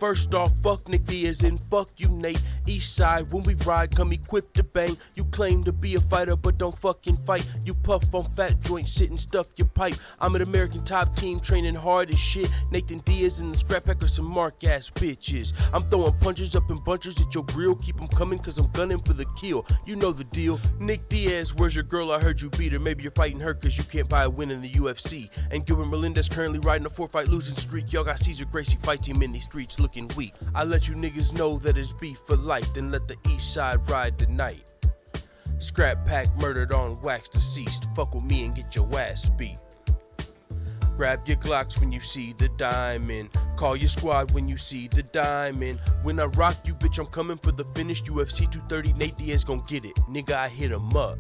First off, fuck Nick Diaz and fuck you, Nate. East side, when we ride, come equipped to bang. You claim to be a fighter, but don't fucking fight. You puff on fat joints, sit and stuff your pipe. I'm an American top team, training hard as shit. Nathan Diaz and the Scrap Pack are some mark-ass bitches. I'm throwing punches up in bunches at your grill. Keep them coming, cause I'm gunning for the kill. You know the deal. Nick Diaz, where's your girl? I heard you beat her. Maybe you're fighting her cause you can't buy a win in the UFC. And Gilbert Melendez currently riding a 4-fight losing streak. Y'all got Cesar Gracie fight team in these streets looking weak. I let you niggas know that it's beef for life, then let the east side ride tonight. Scrap Pack murdered on wax deceased. Fuck with me and get your ass beat. Grab your Glocks when you see the diamond. Call your squad when you see the diamond. When I rock you, bitch, I'm coming for the finish. UFC 230, Nate Diaz gon' get it. Nigga, I hit him up.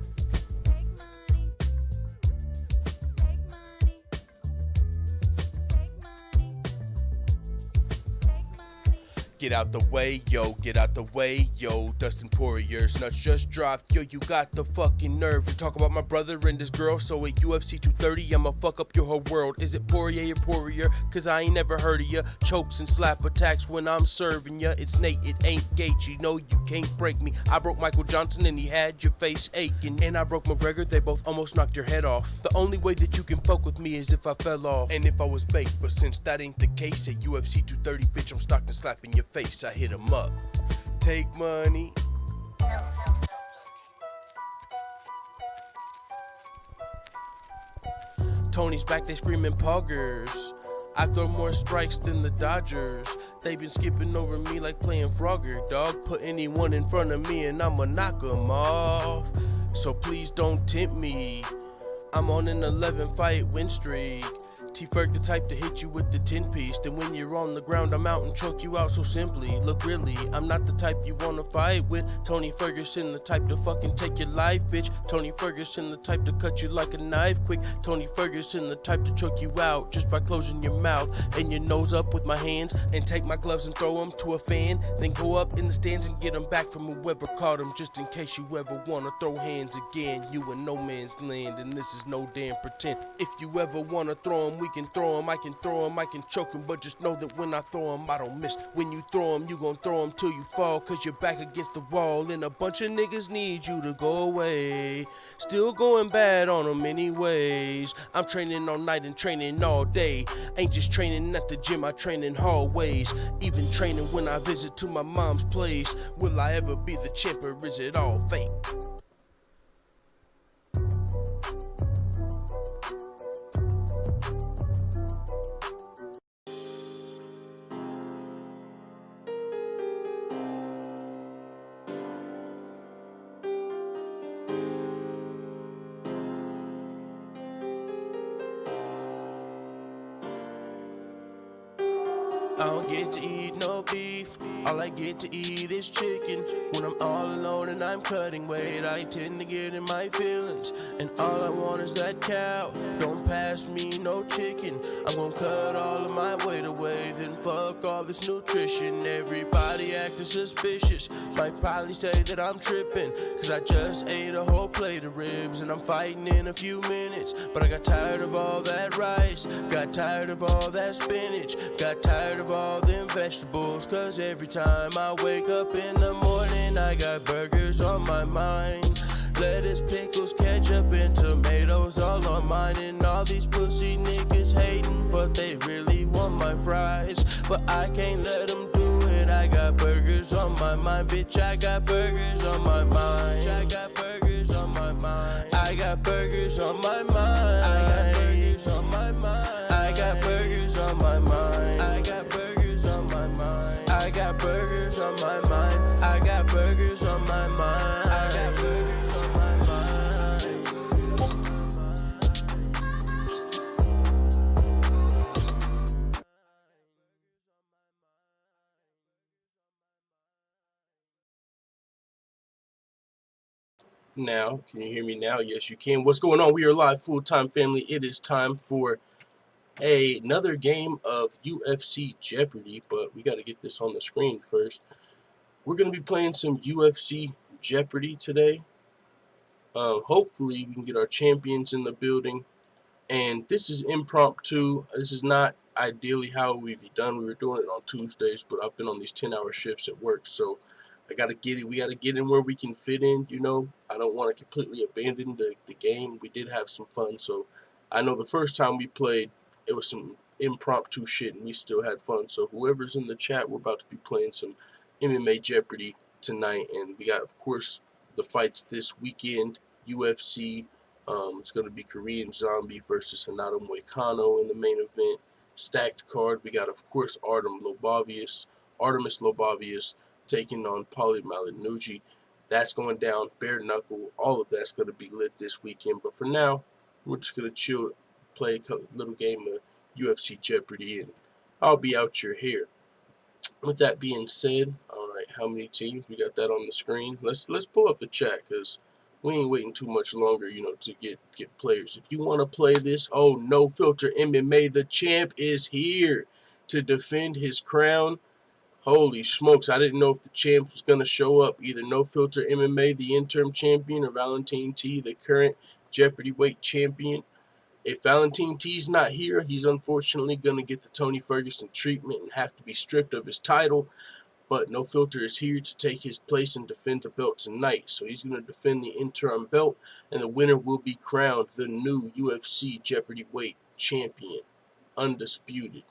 Get out the way, yo, get out the way, yo. Dustin Poirier's nuts just dropped, yo. You got the fucking nerve to talk about my brother and this girl. So at UFC 230, I'ma fuck up your whole world. Is it Poirier or Poirier? Cause I ain't never heard of ya. Chokes and slap attacks when I'm serving ya. It's Nate, it ain't Gaethje. No, you can't break me. I broke Michael Johnson and he had your face aching. And I broke McGregor, they both almost knocked your head off. The only way that you can fuck with me is if I fell off. And if I was baked, but since that ain't the case, at UFC 230, bitch, I'm stocked and slapping your face. I hit him up. Take money. Tony's back, they screaming poggers. I throw more strikes than the Dodgers. They been skipping over me like playing Frogger, dog. Put anyone in front of me and I'ma knock them off. So please don't tempt me. I'm on an 11-fight win streak. T-Ferg the type to hit you with the 10-piece. Then when you're on the ground, I'm out and choke you out so simply. Look, really, I'm not the type you wanna fight with. Tony Ferguson, the type to fucking take your life, bitch. Tony Ferguson, the type to cut you like a knife quick. Tony Ferguson, the type to choke you out just by closing your mouth and your nose up with my hands. And take my gloves and throw them to a fan. Then go up in the stands and get them back from whoever caught them. Just in case you ever wanna throw hands again. You in no man's land and this is no damn pretend. If you ever wanna throw them, we can throw him, I can throw him, I can choke him, but just know that when I throw him, I don't miss. When you throw him, you gon' throw him till you fall, cause you're back against the wall, and a bunch of niggas need you to go away. Still going bad on them anyways. I'm training all night and training all day. Ain't just training at the gym, I train in hallways. Even training when I visit to my mom's place. Will I ever be the champ or is it all fake? I don't get to eat no beef, all I get to eat is chicken. When I'm all alone and I'm cutting weight, I tend to get in my feelings. And all I want is that cow, don't pass me no chicken. I'm gonna cut all of my weight away, then fuck all this nutrition. Everybody acting suspicious, might probably say that I'm tripping, cause I just ate a whole plate of ribs and I'm fighting in a few minutes. But I got tired of all that rice, got tired of all that spinach, got tired of all them vegetables, cause every time I wake up in the morning I got burgers on my mind. Lettuce, pickles, ketchup, and tomatoes all on mine. And all these pussy niggas hating, but they really want my fries. But I can't let them do it, I got burgers on my mind. Bitch, I got burgers on my mind. I got burgers on my mind. I got burgers on my mind. I got burgers on my mind. I got burgers on my mind. I got burgers on my mind. I got burgers on my mind. I got burgers on my mind. I got burgers on my mind. Now, can you hear me now? Yes, you can. What's going on? We are live, full-time family. It is time for another game of UFC Jeopardy, but we got to get this on the screen first. We're going to be playing some UFC Jeopardy today. Hopefully, we can get our champions in the building. And this is impromptu. This is not, ideally how we be done. We were doing it on Tuesdays, but I've been on these 10-hour shifts at work, so I gotta get it. We gotta get in where we can fit in. I don't want to completely abandon the game. We did have some fun, so I know the first time we played, it was some impromptu shit, and we still had fun. So whoever's in the chat, we're about to be playing some MMA Jeopardy tonight, and we got, of course, the fights this weekend. UFC. It's going to be Korean Zombie versus Hanato Moicano in the main event. Stacked card. We got, of course, Artemis Lobavius taking on Paulie Malignaggi. That's going down. Bare knuckle. All of that's going to be lit this weekend. But for now, we're just going to chill, play a little game of UFC Jeopardy, and I'll be out your hair. With that being said, all right, how many teams? We got that on the screen. Let's pull up the chat, because we ain't waiting too much longer, to get players. If you want to play this, No Filter MMA, the champ is here to defend his crown. Holy smokes, I didn't know if the champ was going to show up. Either No Filter MMA, the interim champion, or Valentine T, the current Jeopardy weight champion. If Valentine T's not here, he's unfortunately going to get the Tony Ferguson treatment and have to be stripped of his title. But No Filter is here to take his place and defend the belt tonight. So he's going to defend the interim belt, and the winner will be crowned the new UFC Jeopardy weight champion, undisputed.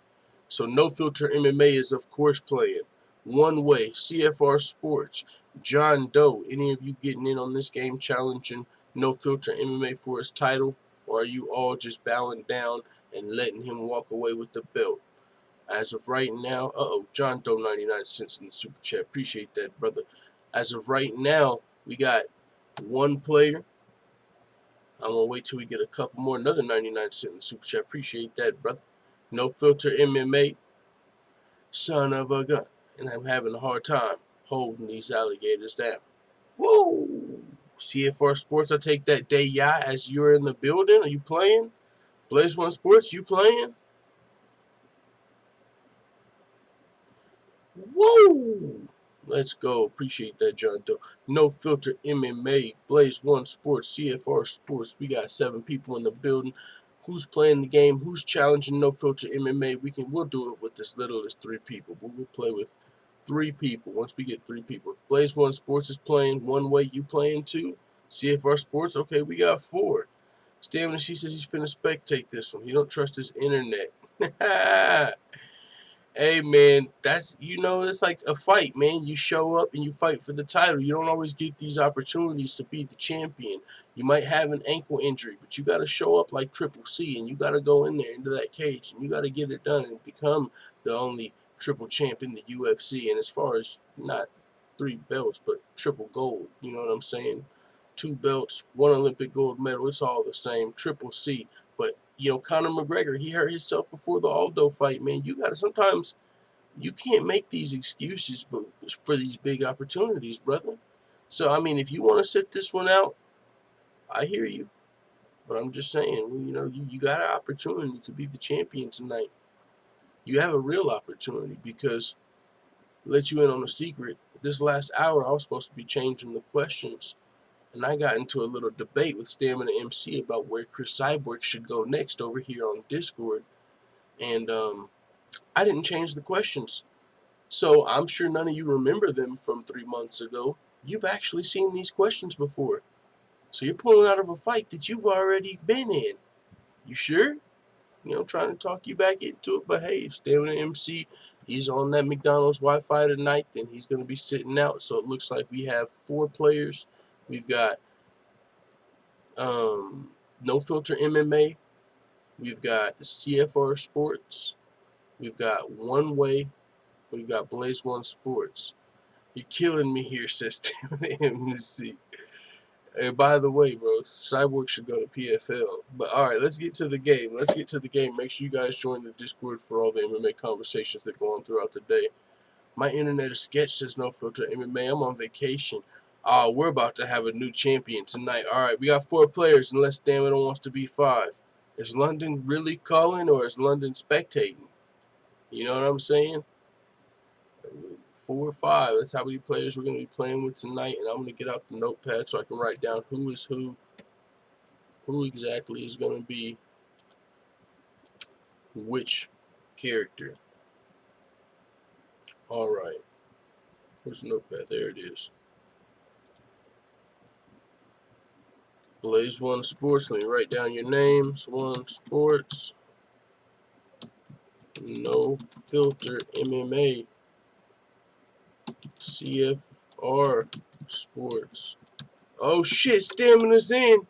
So No Filter MMA is, of course, playing. One Way, CFR Sports, John Doe. Any of you getting in on this game challenging No Filter MMA for his title? Or are you all just bowing down and letting him walk away with the belt? As of right now, John Doe 99 cents in the super chat. Appreciate that, brother. As of right now, we got one player. I'm going to wait till we get a couple more. Another 99 cents in the super chat. Appreciate that, brother. No Filter MMA, son of a gun. And I'm having a hard time holding these alligators down. Woo! CFR Sports, I take that day, yeah, as you're in the building. Are you playing? Blaze One Sports, you playing? Woo! Let's go. Appreciate that, John Doe. No Filter MMA, Blaze One Sports, CFR Sports. We got 7 people in the building. Who's playing the game? Who's challenging No Filter MMA? We'll do it with as little as 3 people. We'll play with 3 people once we get 3 people. Blaze One Sports is playing. One Way, you playing too? CFR Sports, okay, we got 4. Stamina, she says he's finna spectate this one. He don't trust his internet. Hey, man, it's like a fight, man. You show up and you fight for the title. You don't always get these opportunities to be the champion. You might have an ankle injury, but you got to show up like Triple C, and you got to go in there into that cage, and you got to get it done and become the only triple champ in the UFC. And as far as not 3 belts, but triple gold, you know what I'm saying? 2 belts, 1 Olympic gold medal, it's all the same. Triple C. But, Conor McGregor, he hurt himself before the Aldo fight, man. Sometimes you can't make these excuses for these big opportunities, brother. So, I mean, if you want to sit this one out, I hear you. But I'm just saying, you got an opportunity to be the champion tonight. You have a real opportunity, because, let you in on a secret, this last hour I was supposed to be changing the questions. And I got into a little debate with Stamina MC about where Chris Cyborg should go next over here on Discord. And I didn't change the questions. So I'm sure none of you remember them from 3 months ago. You've actually seen these questions before. So you're pulling out of a fight that you've already been in. You sure? I'm trying to talk you back into it. But hey, Stamina MC, he's on that McDonald's Wi-Fi tonight. Then he's going to be sitting out. So it looks like we have 4 players. We've got No Filter MMA. We've got CFR Sports. We've got One Way. We've got Blaze One Sports. You're killing me here, says MC. And by the way, bro, Cyborg should go to PFL. But all right, let's get to the game. Make sure you guys join the Discord for all the MMA conversations that go on throughout the day. My internet is sketch, says No Filter MMA. I'm on vacation. We're about to have a new champion tonight. All right, we got 4 players, unless Stamina wants to be 5. Is London really calling, or is London spectating? You know what I'm saying? 4 or 5. That's how many players we're going to be playing with tonight. And I'm going to get out the notepad so I can write down who is who exactly is going to be which character. Alright. Where's the notepad? There it is. Blaze One Sports. Let me write down your names. One Sports. No Filter MMA. CFR Sports. Oh shit, Stamina's in.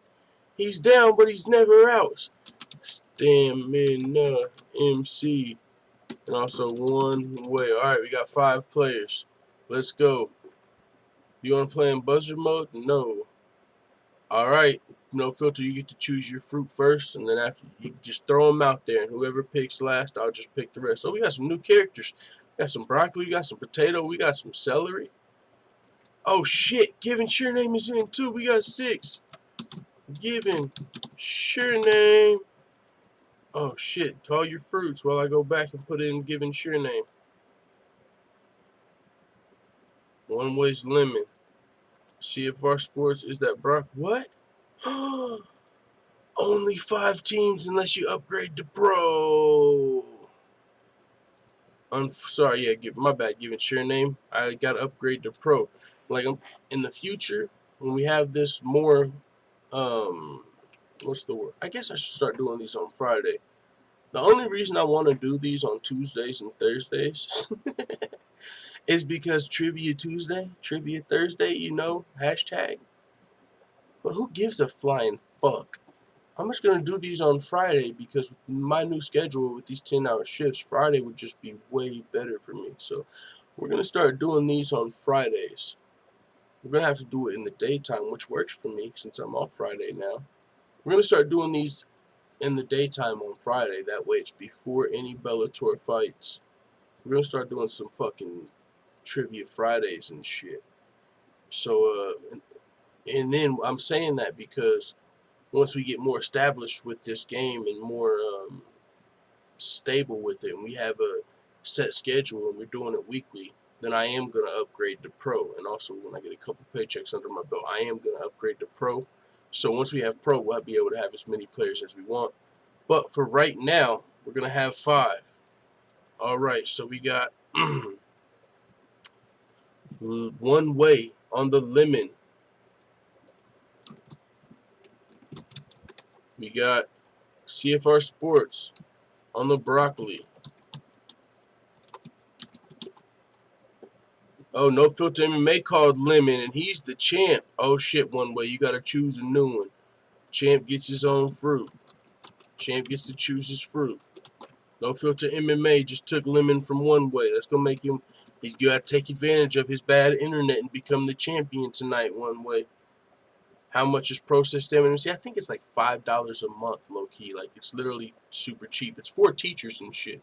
He's down, but he's never out. Stamina MC. And also one way. Alright, we got 5 players. Let's go. You want to play in buzzer mode? No. Alright, no filter. You get to choose your fruit first, and then after you just throw them out there, and whoever picks last, I'll just pick the rest. Oh, we got some new characters. We got some broccoli, we got some potato, we got some celery. Oh shit, Given Sure Name is in too. We got 6. Given Sure Name. Oh shit, call your fruits while I go back and put in Given Sure Name. One Way's Lemon. CFR Sports is that Brock. What? Only 5 teams unless you upgrade to pro. I'm sorry, yeah, my bad. Giving Sure Name. I gotta upgrade to pro. Like in the future, when we have this more, what's the word? I guess I should start doing these on Friday. The only reason I want to do these on Tuesdays and Thursdays is because Trivia Tuesday, Trivia Thursday, you know, hashtag. But who gives a flying fuck? I'm just going to do these on Friday because with my new schedule with these 10-hour shifts, Friday would just be way better for me. So we're going to start doing these on Fridays. We're going to have to do it in the daytime, which works for me since I'm off Friday now. We're going to start doing these in the daytime on Friday. That way it's before any Bellator fights. We're going to start doing some fucking Trivia Fridays and shit. So, and then I'm saying that because once we get more established with this game and more stable with it, and we have a set schedule and we're doing it weekly, then I am going to upgrade to pro. And also when I get a couple paychecks under my belt, I am going to upgrade to pro. So once we have pro, we'll be able to have as many players as we want. But for right now, we're going to have 5. Alright, so we got One Way on the lemon. We got CFR Sports on the broccoli. Oh, No Filter MMA called Lemon, and he's the champ. Oh shit, One Way, you gotta choose a new one. Champ gets his own fruit. Champ gets to choose his fruit. No Filter MMA just took Lemon from One Way. That's gonna make him. He's gotta take advantage of his bad internet and become the champion tonight. One Way. How much is processed MMC? I think it's like $5 a month, low key. Like it's literally super cheap. It's for teachers and shit.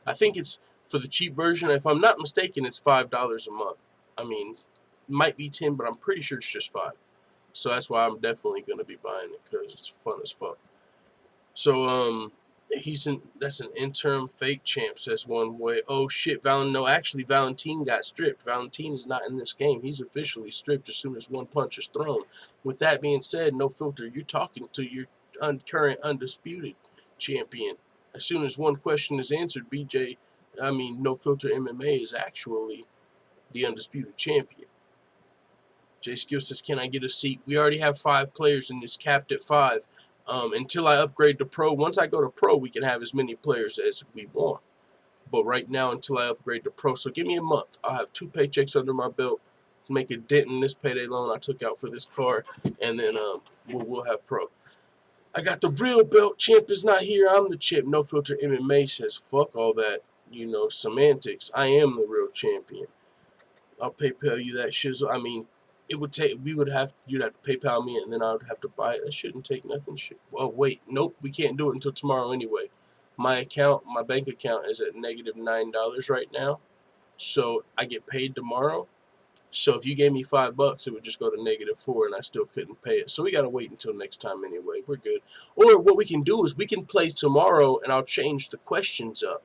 I think it's for the cheap version. If I'm not mistaken, it's $5 a month. I mean, it might be 10, but I'm pretty sure it's just 5. So that's why I'm definitely gonna be buying it because it's fun as fuck. So that's an interim fake champ, says One Way. Oh shit, no, actually Valentin got stripped. Valentin is not in this game. He's officially stripped as soon as one punch is thrown. With that being said, No Filter, you're talking to your current undisputed champion. As soon as one question is answered, No Filter MMA is actually the undisputed champion. Jay Skillz says, can I get a seat? We already have 5 players and it's capped at 5. Until I upgrade to pro. Once I go to pro, we can have as many players as we want. But right now, until I upgrade to pro, so give me a month. I'll have 2 paychecks under my belt, make a dent in this payday loan I took out for this car, and then we'll have pro. I got the real belt. Champ is not here. I'm the champ. No Filter MMA says, fuck all that, semantics. I am the real champion. I'll PayPal you that shizzle. I mean, you'd have to PayPal me and then I would have to buy it. That shouldn't take nothing. Well, wait, nope, we can't do it until tomorrow anyway. My bank account is at -$9 right now, so I get paid tomorrow. So if you gave me $5, it would just go to -4, and I still couldn't pay it. So we gotta wait until next time anyway. We're good. Or what we can do is we can play tomorrow, and I'll change the questions up.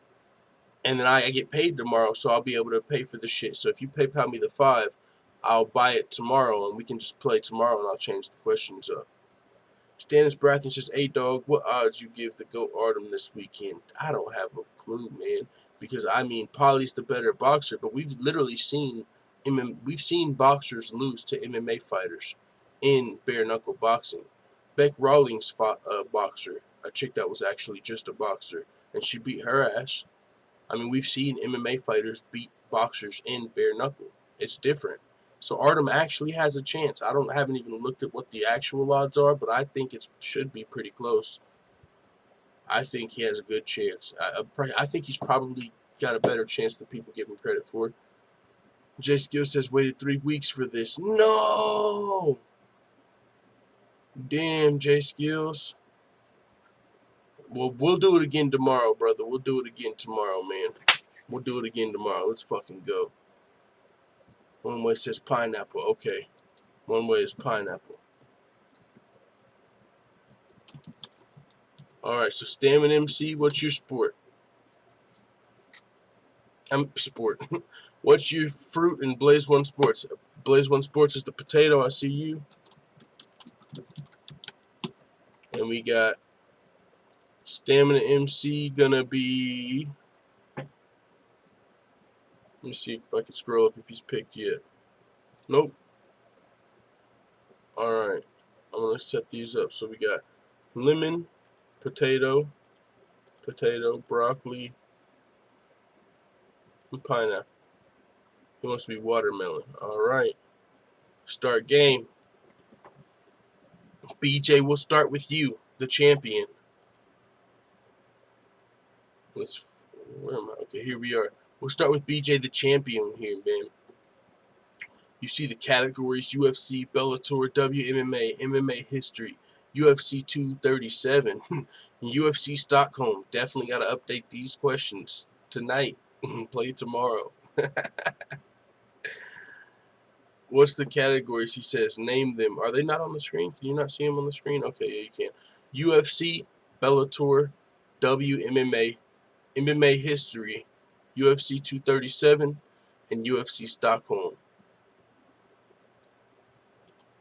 And then I get paid tomorrow, so I'll be able to pay for the shit. So if you PayPal me the 5, I'll buy it tomorrow, and we can just play tomorrow, and I'll change the questions up. Stannis Baratheon says, "Hey dog, what odds you give the GOAT Artem this weekend?" I don't have a clue, man. Because I mean, Polly's the better boxer, but we've literally seen boxers lose to MMA fighters in bare knuckle boxing. Beck Rawlings fought a boxer, a chick that was actually just a boxer, and she beat her ass. I mean, we've seen MMA fighters beat boxers in bare knuckle. It's different. So Artem actually has a chance. Haven't even looked at what the actual odds are, but I think it should be pretty close. I think he has a good chance. I think he's probably got a better chance than people give him credit for. Jay Skillz says, waited 3 weeks for this. No! Damn, Jay Skillz. Well, we'll do it again tomorrow, brother. We'll do it again tomorrow, man. We'll do it again tomorrow. Let's fucking go. One way says pineapple. Okay. One way is pineapple. Alright, so Stamina MC, what's your sport? Sport. What's your fruit in Blaze One Sports? Blaze One Sports is the potato. I see you. And we got Stamina MC gonna be. Let me see if I can scroll up if he's picked yet. Nope. Alright. I'm gonna set these up. So we got lemon, potato, broccoli, and pineapple. He wants to be watermelon. Alright. Start game. BJ, we'll start with you, the champion. Where am I? Okay, here we are. We'll start with BJ, the champion here, man. You see the categories: UFC, Bellator, WMMA, MMA history, UFC 237, UFC Stockholm. Definitely got to update these questions tonight. Play tomorrow. What's the categories? He says, name them. Are they not on the screen? Can you not see them on the screen? Okay, yeah, you can. UFC, Bellator, WMMA, MMA history, UFC 237, and UFC Stockholm.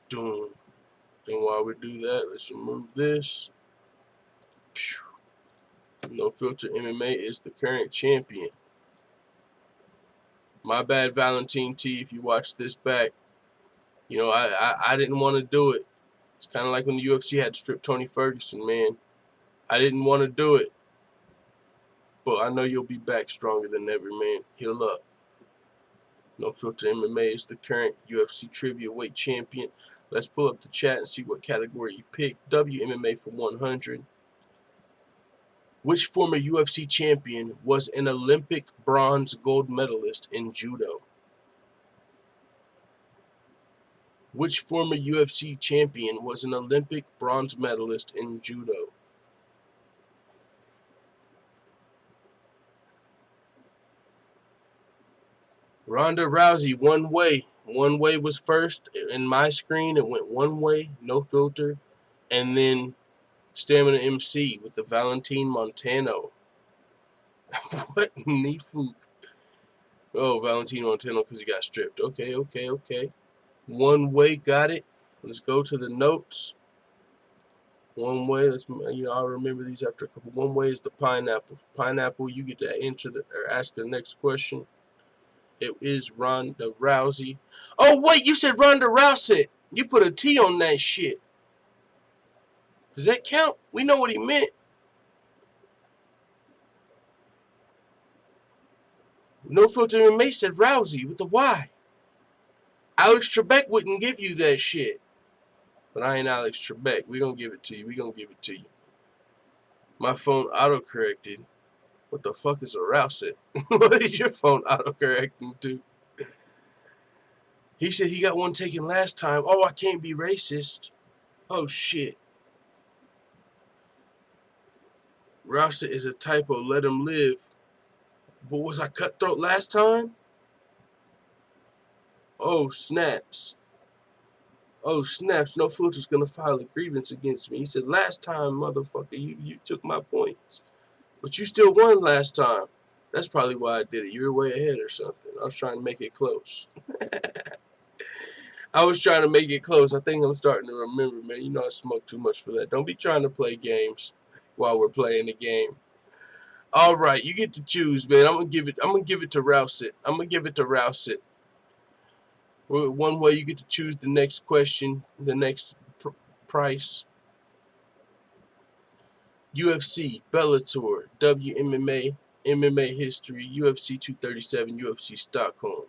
Doom. And while we do that, let's remove this. No Filter MMA is the current champion. My bad, Valentine T, if you watch this back. You know, I didn't want to do it. It's kind of like when the UFC had to strip Tony Ferguson, man. I didn't want to do it. But I know you'll be back stronger than ever, man. Heal up. No Filter MMA is the current UFC trivia weight champion. Let's pull up the chat and see what category you picked. WMMA for 100. Which former UFC champion was an Olympic bronze gold medalist in judo? Which former UFC champion was an Olympic bronze medalist in judo? Ronda Rousey, one way. One way was first. In my screen, it went one way, no filter. And then Stamina MC with the Valentine Montano. What? Neefook. Oh, Valentine Montano because he got stripped. Okay. One way, got it. Let's go to the notes. One way, I'll remember these after a couple. One way is the pineapple. Pineapple, you get to ask the next question. It is Ronda Rousey. Oh, wait, you said Ronda Rousey. You put a T on that shit. Does that count? We know what he meant. No Filter MMA said Rousey with a Y. Alex Trebek wouldn't give you that shit. But I ain't Alex Trebek. We gonna give it to you. My phone auto-corrected. What the fuck is a Rousey? What is your phone auto-correcting to? He said he got one taken last time. Oh, I can't be racist. Oh, shit. Rousey is a typo. Let him live. But was I cutthroat last time? Oh, snaps. Oh, snaps. No Filter's gonna file a grievance against me. He said, last time, motherfucker, you took my points. But you still won last time. That's probably why I did it. You were way ahead or something. I was trying to make it close. I was trying to make it close. I think I'm starting to remember, man. You know I smoke too much for that. Don't be trying to play games while we're playing the game. All right, you get to choose, man. I'm gonna give it to Rousset. I'm gonna give it to Rousset. One way you get to choose the next question, the next price. UFC, Bellator, WMMA, MMA history, UFC 237, UFC Stockholm.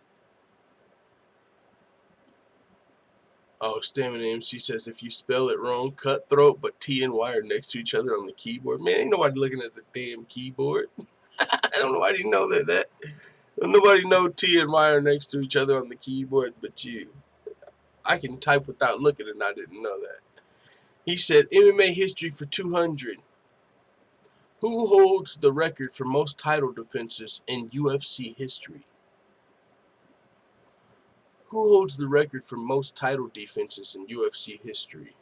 Oh, Stamina MC says if you spell it wrong, cutthroat, but T and Y are next to each other on the keyboard. Man, ain't nobody looking at the damn keyboard. I don't know why you know that. Nobody know T and Y are next to each other on the keyboard but you. I can type without looking and I didn't know that. He said MMA history for 200. Who holds the record for most title defenses in UFC history? Who holds the record for most title defenses in UFC history?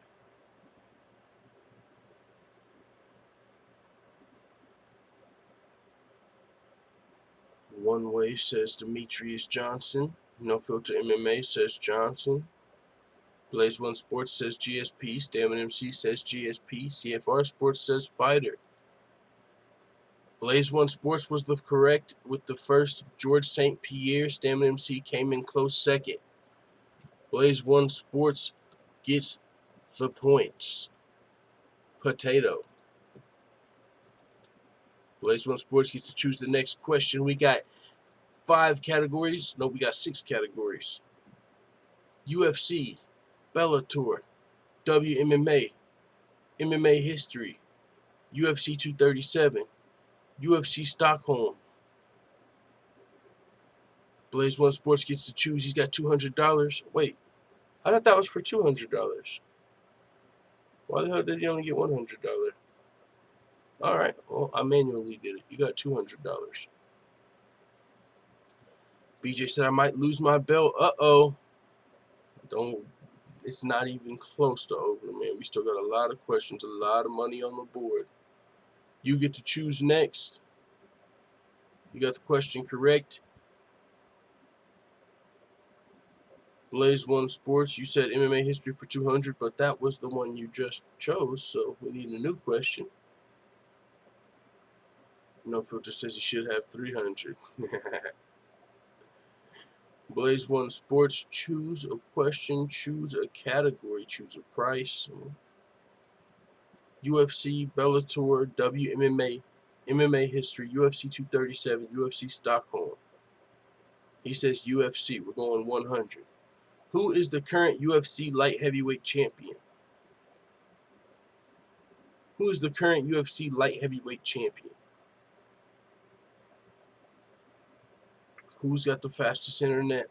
One Way says Demetrius Johnson. No Filter MMA says Johnson. Blaze One Sports says GSP. Stamina MC says GSP. CFR Sports says Spider. Blaze One Sports was the correct with the first. George St. Pierre. Stamina MC came in close second. Blaze One Sports gets the points. Potato. Blaze One Sports gets to choose the next question. We got 5 categories. No, we got 6 categories. UFC, Bellator, WMMA, MMA history, UFC 237, UFC Stockholm. Blaze One Sports gets to choose. He's got $200. Wait, I thought that was for $200. Why the hell did he only get $100? All right, well, I manually did it. You got $200. BJ said I might lose my belt. Uh-oh. Don't. It's not even close to over, man. We still got a lot of questions, a lot of money on the board. You get to choose next. You got the question correct. Blaze One Sports, you said MMA history for 200, but that was the one you just chose, so we need a new question. No Filter says he should have 300. Blaze One Sports, choose a question, choose a category, choose a price. UFC, Bellator, WMMA, MMA history, UFC 237, UFC Stockholm. He says UFC, we're going 100. Who is the current UFC light heavyweight champion? Who is the current UFC light heavyweight champion? Who's got the fastest internet?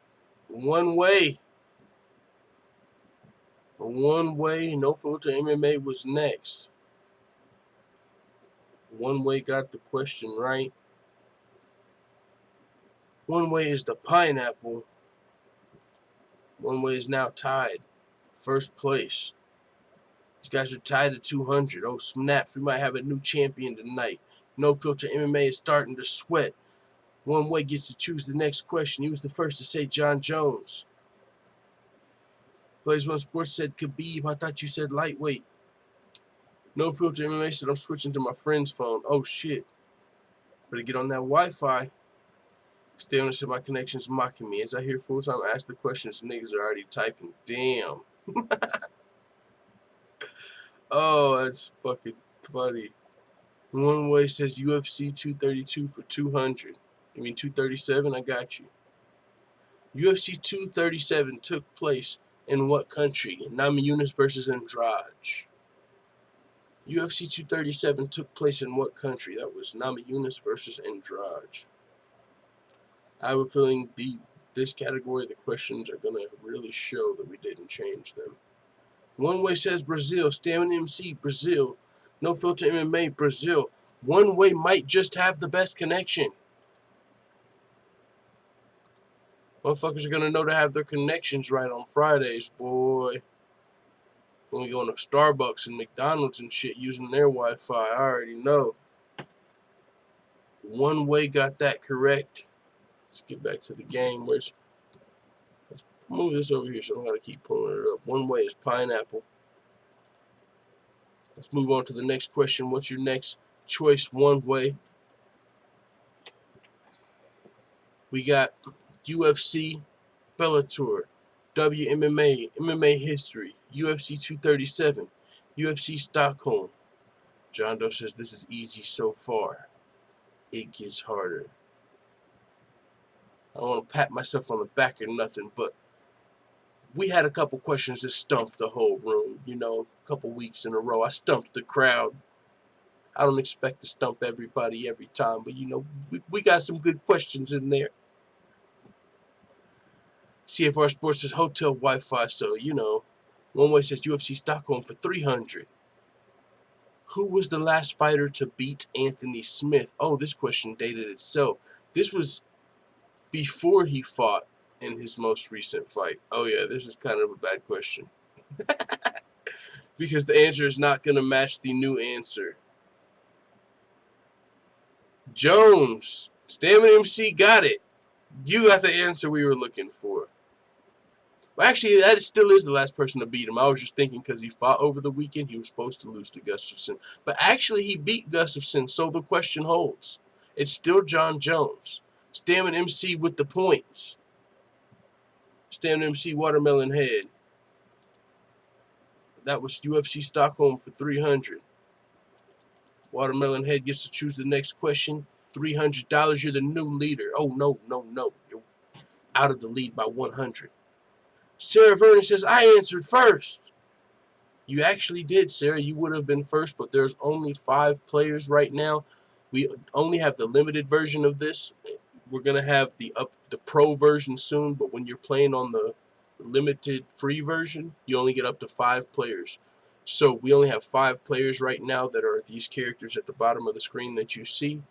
One Way. One Way, No Filter MMA was next. One Way got the question right. One Way is the pineapple. One Way is now tied. First place. These guys are tied at 200. Oh, snaps. We might have a new champion tonight. No Filter MMA is starting to sweat. One Way gets to choose the next question. He was the first to say John Jones. Blaze One Sports said Khabib. I thought you said lightweight. No Filter MMA said I'm switching to my friend's phone. Oh, shit. Better get on that Wi-Fi. Stay on said my connection's mocking me. As I hear full-time ask the questions, niggas are already typing. Damn. Oh, that's fucking funny. One Way says UFC 232 for 200. You mean 237? I got you. UFC 237 took place in what country? Namajunas versus Andrade. UFC 237 took place in what country? That was Namajunas versus Andrade. I have a feeling this category, the questions are going to really show that we didn't change them. One Way says Brazil. Stamina MC, Brazil. No Filter MMA, Brazil. One Way might just have the best connection. Motherfuckers are going to know to have their connections right on Fridays, boy. When we go to Starbucks and McDonald's and shit using their Wi-Fi, I already know. One Way got that correct. Let's get back to the game. Let's Move this over here so I don't gotta keep pulling it up. One way is pineapple. Let's move on to the next question. What's your next choice? One way. We got UFC, Bellator, WMMA, MMA history, UFC 237, UFC Stockholm. John Doe says this is easy so far. It gets harder. I don't want to pat myself on the back or nothing, but we had a couple questions that stumped the whole room, you know, a couple weeks in a row. I stumped the crowd. I don't expect to stump everybody every time, but, you know, we got some good questions in there. CFR Sports says hotel Wi-Fi, so, you know. One way says UFC Stockholm for 300. Who was the last fighter to beat Anthony Smith? Oh, this question dated itself. This was before he fought in his most recent fight. Oh, yeah, this is kind of a bad question. Because the answer is not going to match the new answer. Jones, Stamina MC got it. You got the answer we were looking for. Well, actually, that still is the last person to beat him. I was just thinking because he fought over the weekend, he was supposed to lose to Gustafsson. But actually, he beat Gustafsson, so the question holds. It's still John Jones. Stamina MC with the points. Stamina MC Watermelon Head. That was UFC Stockholm for 300. Watermelon Head gets to choose the next question. $300. You're the new leader. Oh, no. You're out of the lead by 100. Sarah Vernon says, I answered first. You actually did, Sarah. You would have been first, but there's only 5 players right now. We only have the limited version of this. We're going to have the pro version soon, but when you're playing on the limited free version, you only get up to 5 players. So we only have 5 players right now that are these characters at the bottom of the screen that you see.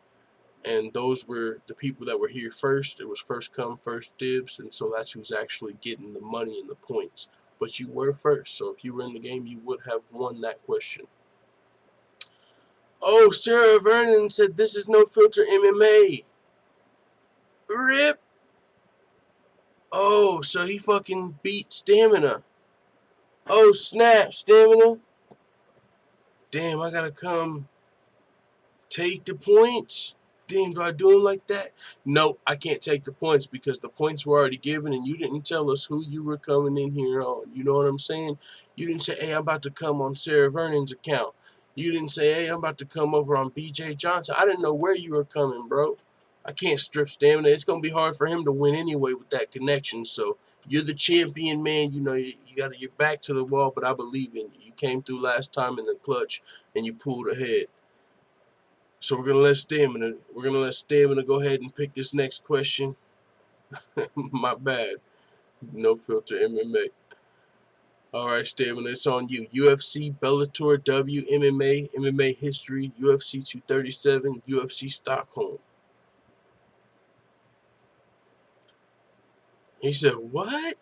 And those were the people that were here first. It was first come, first dibs, and so that's who's actually getting the money and the points. But you were first, so if you were in the game, you would have won that question. Oh, Sarah Vernon said this is no filter MMA. RIP. Oh, so he fucking beat Stamina. Oh, snap, Stamina. Damn, I gotta come take the points. Damn, do I do him like that? Nope, I can't take the points because the points were already given and you didn't tell us who you were coming in here on. You know what I'm saying? You didn't say, hey, I'm about to come on Sarah Vernon's account. You didn't say, hey, I'm about to come over on BJ Johnson. I didn't know where you were coming, bro. I can't strip Stamina. It's going to be hard for him to win anyway with that connection. So you're the champion, man. You know, you got your back to the wall, but I believe in you. You came through last time in the clutch and you pulled ahead. So we're gonna let Stamina go ahead and pick this next question. My bad. No filter MMA. Alright, Stamina, it's on you. UFC, Bellator, WMMA, MMA history, UFC 237, UFC Stockholm. He said, what?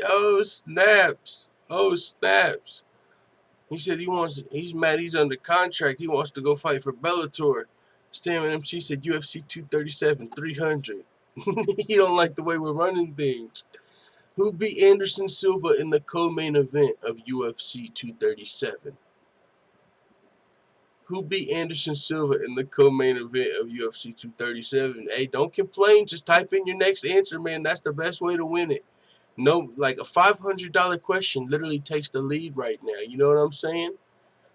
Oh, snaps. Oh, snaps. He said he's mad he's under contract. He wants to go fight for Bellator. Stamina MC said UFC 237, 300. He don't like the way we're running things. Who beat Anderson Silva in the co-main event of UFC 237? Who beat Anderson Silva in the co-main event of UFC 237? Hey, don't complain. Just type in your next answer, man. That's the best way to win it. No, like a $500 question literally takes the lead right now. You know what I'm saying?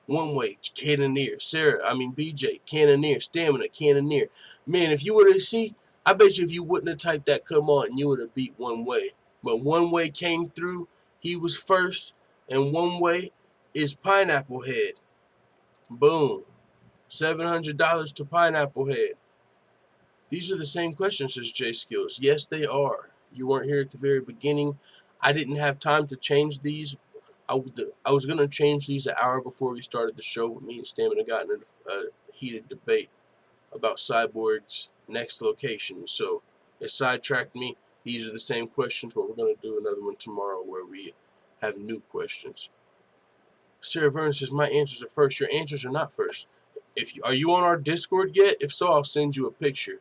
One way, Cannoneer, BJ, Cannoneer, Stamina, Cannoneer. Man, if you were to see, I bet you if you wouldn't have typed that come on, you would have beat One Way. But One Way came through, he was first, and One Way is Pineapple Head. Boom. $700 to Pineapple Head. These are the same questions as J Skillz. Yes, they are. You weren't here at the very beginning. I didn't have time to change these. I was going to change these an hour before we started the show. Me and Stamina got in a heated debate about Cyborg's next location. So it sidetracked me. These are the same questions, but we're going to do another one tomorrow where we have new questions. Sarah Vernon says, my answers are first. Your answers are not first. Are you on our Discord yet? If so, I'll send you a picture.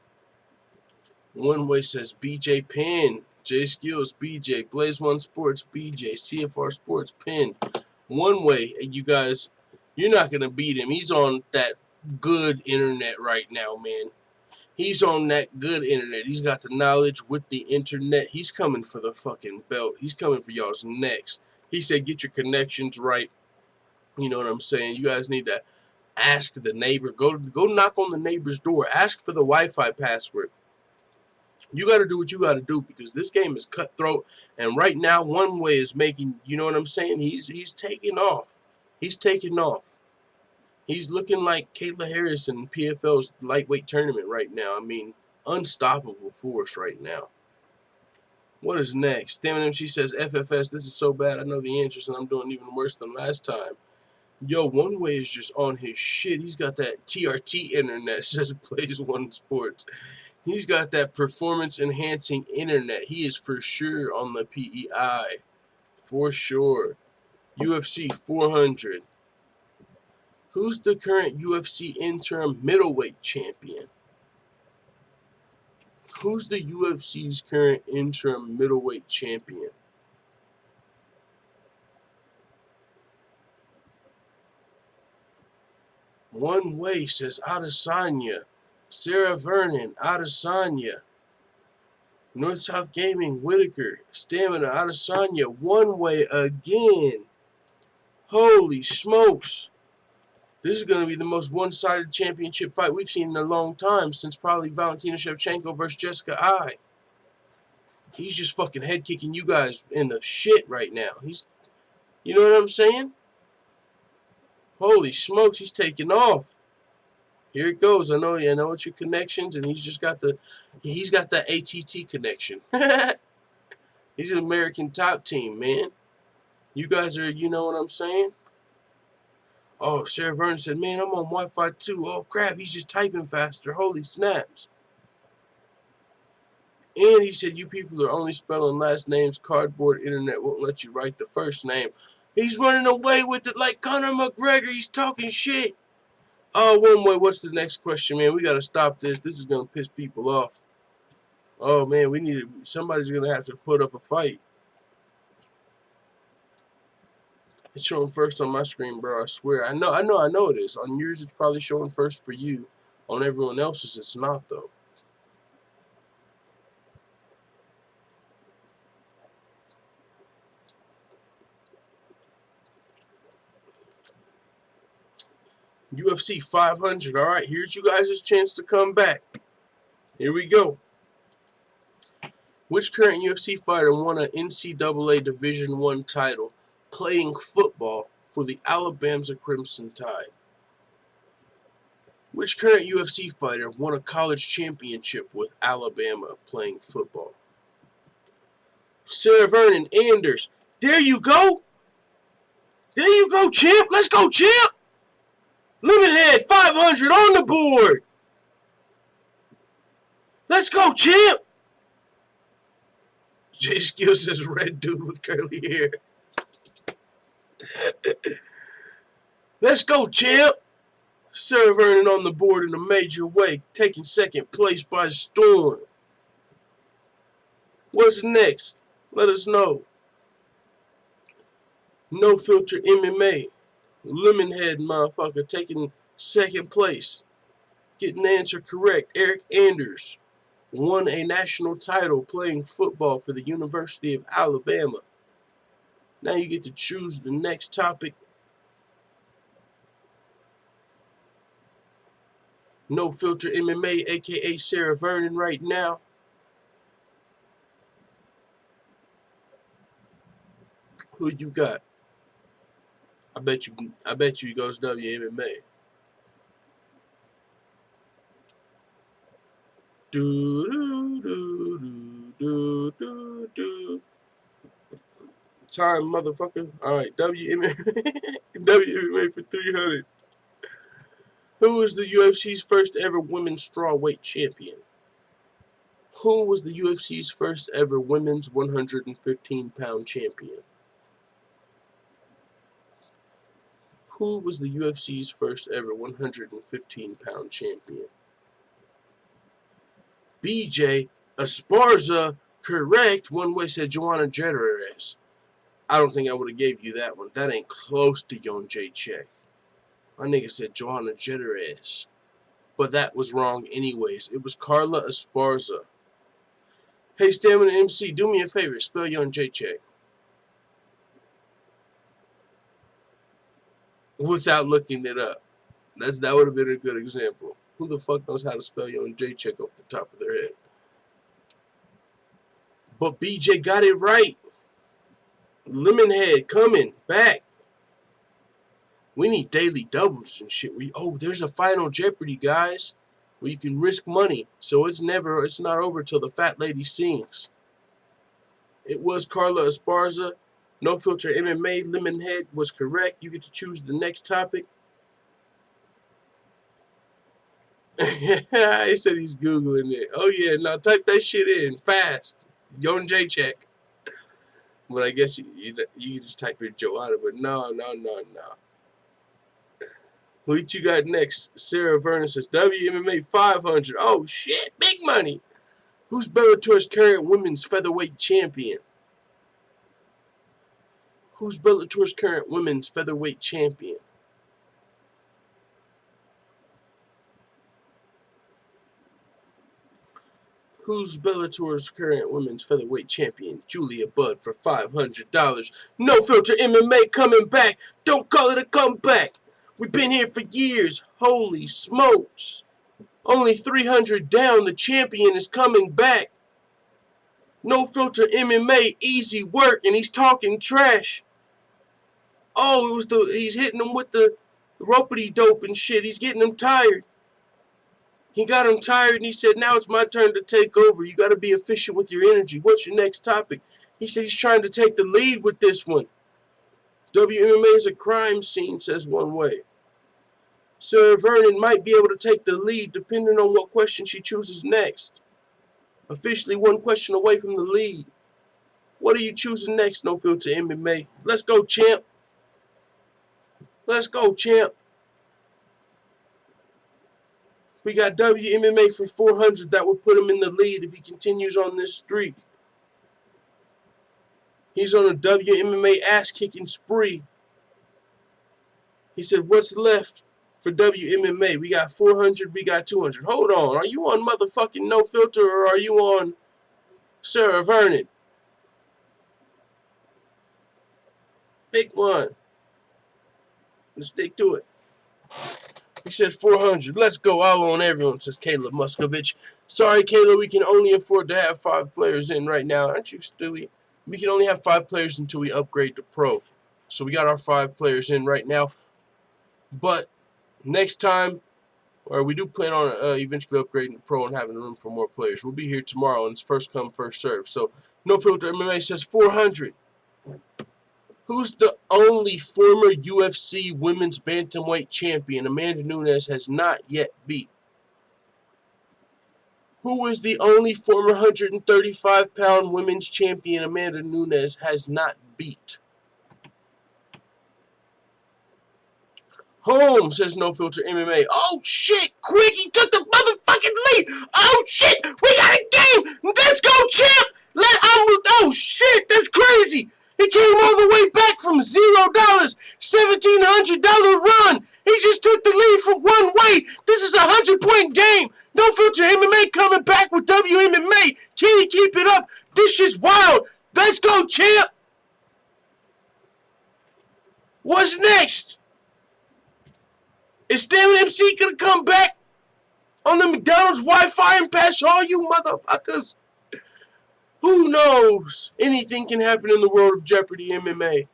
One Way says BJ Penn. J Skillz, BJ. Blaze One Sports, BJ. CFR Sports, Penn. One Way, you guys, you're not going to beat him. He's on that good internet right now, man. He's on that good internet. He's got the knowledge with the internet. He's coming for the fucking belt. He's coming for y'all's necks. He said, get your connections right. You know what I'm saying? You guys need to ask the neighbor. Go knock on the neighbor's door. Ask for the Wi-Fi password. You got to do what you got to do because this game is cutthroat. And right now, One Way is making, you know what I'm saying? He's taking off. He's taking off. He's looking like Kayla Harris in PFL's lightweight tournament right now. I mean, unstoppable force right now. What is next? Damn it, she says, FFS, this is so bad. I know the answers, and I'm doing even worse than last time. Yo, One Way is just on his shit. He's got that TRT internet, says Plays One Sports. He's got that performance-enhancing internet. He is for sure on the PEI. For sure. UFC 400. Who's the current UFC interim middleweight champion? Who's the UFC's current interim middleweight champion? One Way says Adesanya. Sarah Vernon, Adesanya. North-South Gaming, Whitaker. Stamina, Adesanya. One Way again. Holy smokes. This is going to be the most one-sided championship fight we've seen in a long time, since probably Valentina Shevchenko versus Jessica Ai. He's just fucking head-kicking you guys in the shit right now. You know what I'm saying? Holy smokes, he's taking off. Here it goes. I know it's your connections, and he's got that ATT connection. He's an American top team, man. You guys are, you know what I'm saying? Oh, Sarah Vernon said, man, I'm on Wi-Fi too. Oh, crap, he's just typing faster. Holy snaps. And he said, you people are only spelling last names. Cardboard internet won't let you write the first name. He's running away with it like Conor McGregor. He's talking shit. Oh, One Way, what's the next question, man? We got to stop this. This is going to piss people off. Oh, man, somebody's going to have to put up a fight. It's showing first on my screen, bro. I swear. I know it is. On yours, it's probably showing first for you. On everyone else's, it's not, though. UFC 500. All right, here's you guys' chance to come back. Here we go. Which current UFC fighter won an NCAA Division I title playing football for the Alabama Crimson Tide? Which current UFC fighter won a college championship with Alabama playing football? Sarah Vernon, Anders. There you go. There you go, champ. Let's go, champ. Lemonhead, 500 on the board. Let's go, champ. J Skillz says red dude with curly hair. Let's go, champ. Sarah Vernon on the board in a major way, taking second place by storm. What's next? Let us know. No Filter MMA. Lemonhead motherfucker taking second place. Getting the answer correct. Eric Anders won a national title playing football for the University of Alabama. Now you get to choose the next topic. No Filter MMA, aka Sarah Vernon right now. Who you got? I bet you he goes WMMA. Do do do do do do do. Time, motherfucker. All right, WMMA for 300. Who was the UFC's first ever women's strawweight champion? Who was the UFC's first ever women's 115-pound champion? Who was the UFC's first ever 115-pound champion? BJ Esparza, correct. One way said Joanna Jedrzejczyk. I don't think I would have gave you that one. That ain't close to Jędrzejczyk. My nigga said Joanna Jedrzejczyk. But that was wrong anyways. It was Carla Esparza. Hey, Stamina MC, do me a favor. Spell Jędrzejczyk. Without looking it up. That would have been a good example. Who the fuck knows how to spell Jędrzejczyk off the top of their head? But BJ got it right. Lemonhead coming back. We need daily doubles and shit. There's a final Jeopardy, guys, where you can risk money. So it's not over till the fat lady sings. It was Carla Esparza. No Filter MMA. Lemonhead was correct. You get to choose the next topic. He said he's Googling it. Oh, yeah. Now type that shit in fast. Jędrzejczyk. But I guess you just type in Joanna. But no. What you got next? Sarah Vernon says WMMA 500. Oh, shit. Big money. Who's Bellator's current women's featherweight champion? Who's Bellator's current women's featherweight champion? Who's Bellator's current women's featherweight champion? Julia Budd for $500. No Filter MMA coming back. Don't call it a comeback. We've been here for years. Holy smokes. Only 300 down. The champion is coming back. No Filter MMA, easy work, and he's talking trash. Oh, he's hitting them with the ropey dope and shit. He's getting them tired. He got him tired, and he said, now it's my turn to take over. You got to be efficient with your energy. What's your next topic? He said he's trying to take the lead with this one. WMMA is a crime scene, says One Way. Sarah Vernon might be able to take the lead depending on what question she chooses next. Officially one question away from the lead. What are you choosing next, No Filter MMA? Let's go, champ. Let's go, champ. We got WMMA for 400. That would put him in the lead if he continues on this streak. He's on a WMMA ass-kicking spree. He said, what's left for WMMA? We got 400, we got 200. Hold on. Are you on motherfucking No Filter or are you on Sarah Vernon? Pick one. Let's stick to it. He said 400. Let's go all on everyone, says Caleb Muskovich. Sorry, Caleb, we can only afford to have 5 players in right now. Aren't you, Stewie? We can only have 5 players until we upgrade to pro. So we got our 5 players in right now. But next time, or we do plan on eventually upgrading to pro and having room for more players. We'll be here tomorrow, and it's first come, first serve. So No Filter MMA says 400. Who's the only former UFC women's bantamweight champion Amanda Nunes has not yet beat? Who is the only former 135-pound women's champion Amanda Nunes has not beat? Holm, says No Filter MMA. Oh, shit, quick, he took the motherfucking lead. Oh, shit, we got a game. Let's go, champ. Oh, shit, that's crazy. He came all the way back from $0, $1,700 run. He just took the lead from One Way. This is a 100-point game. No Filter MMA coming back with WMMA. Can he keep it up? This shit's wild. Let's go, champ. What's next? Is Stamina MC gonna come back on the McDonald's Wi-Fi and pass all you motherfuckers? Who knows? Anything can happen in the world of Jeopardy MMA.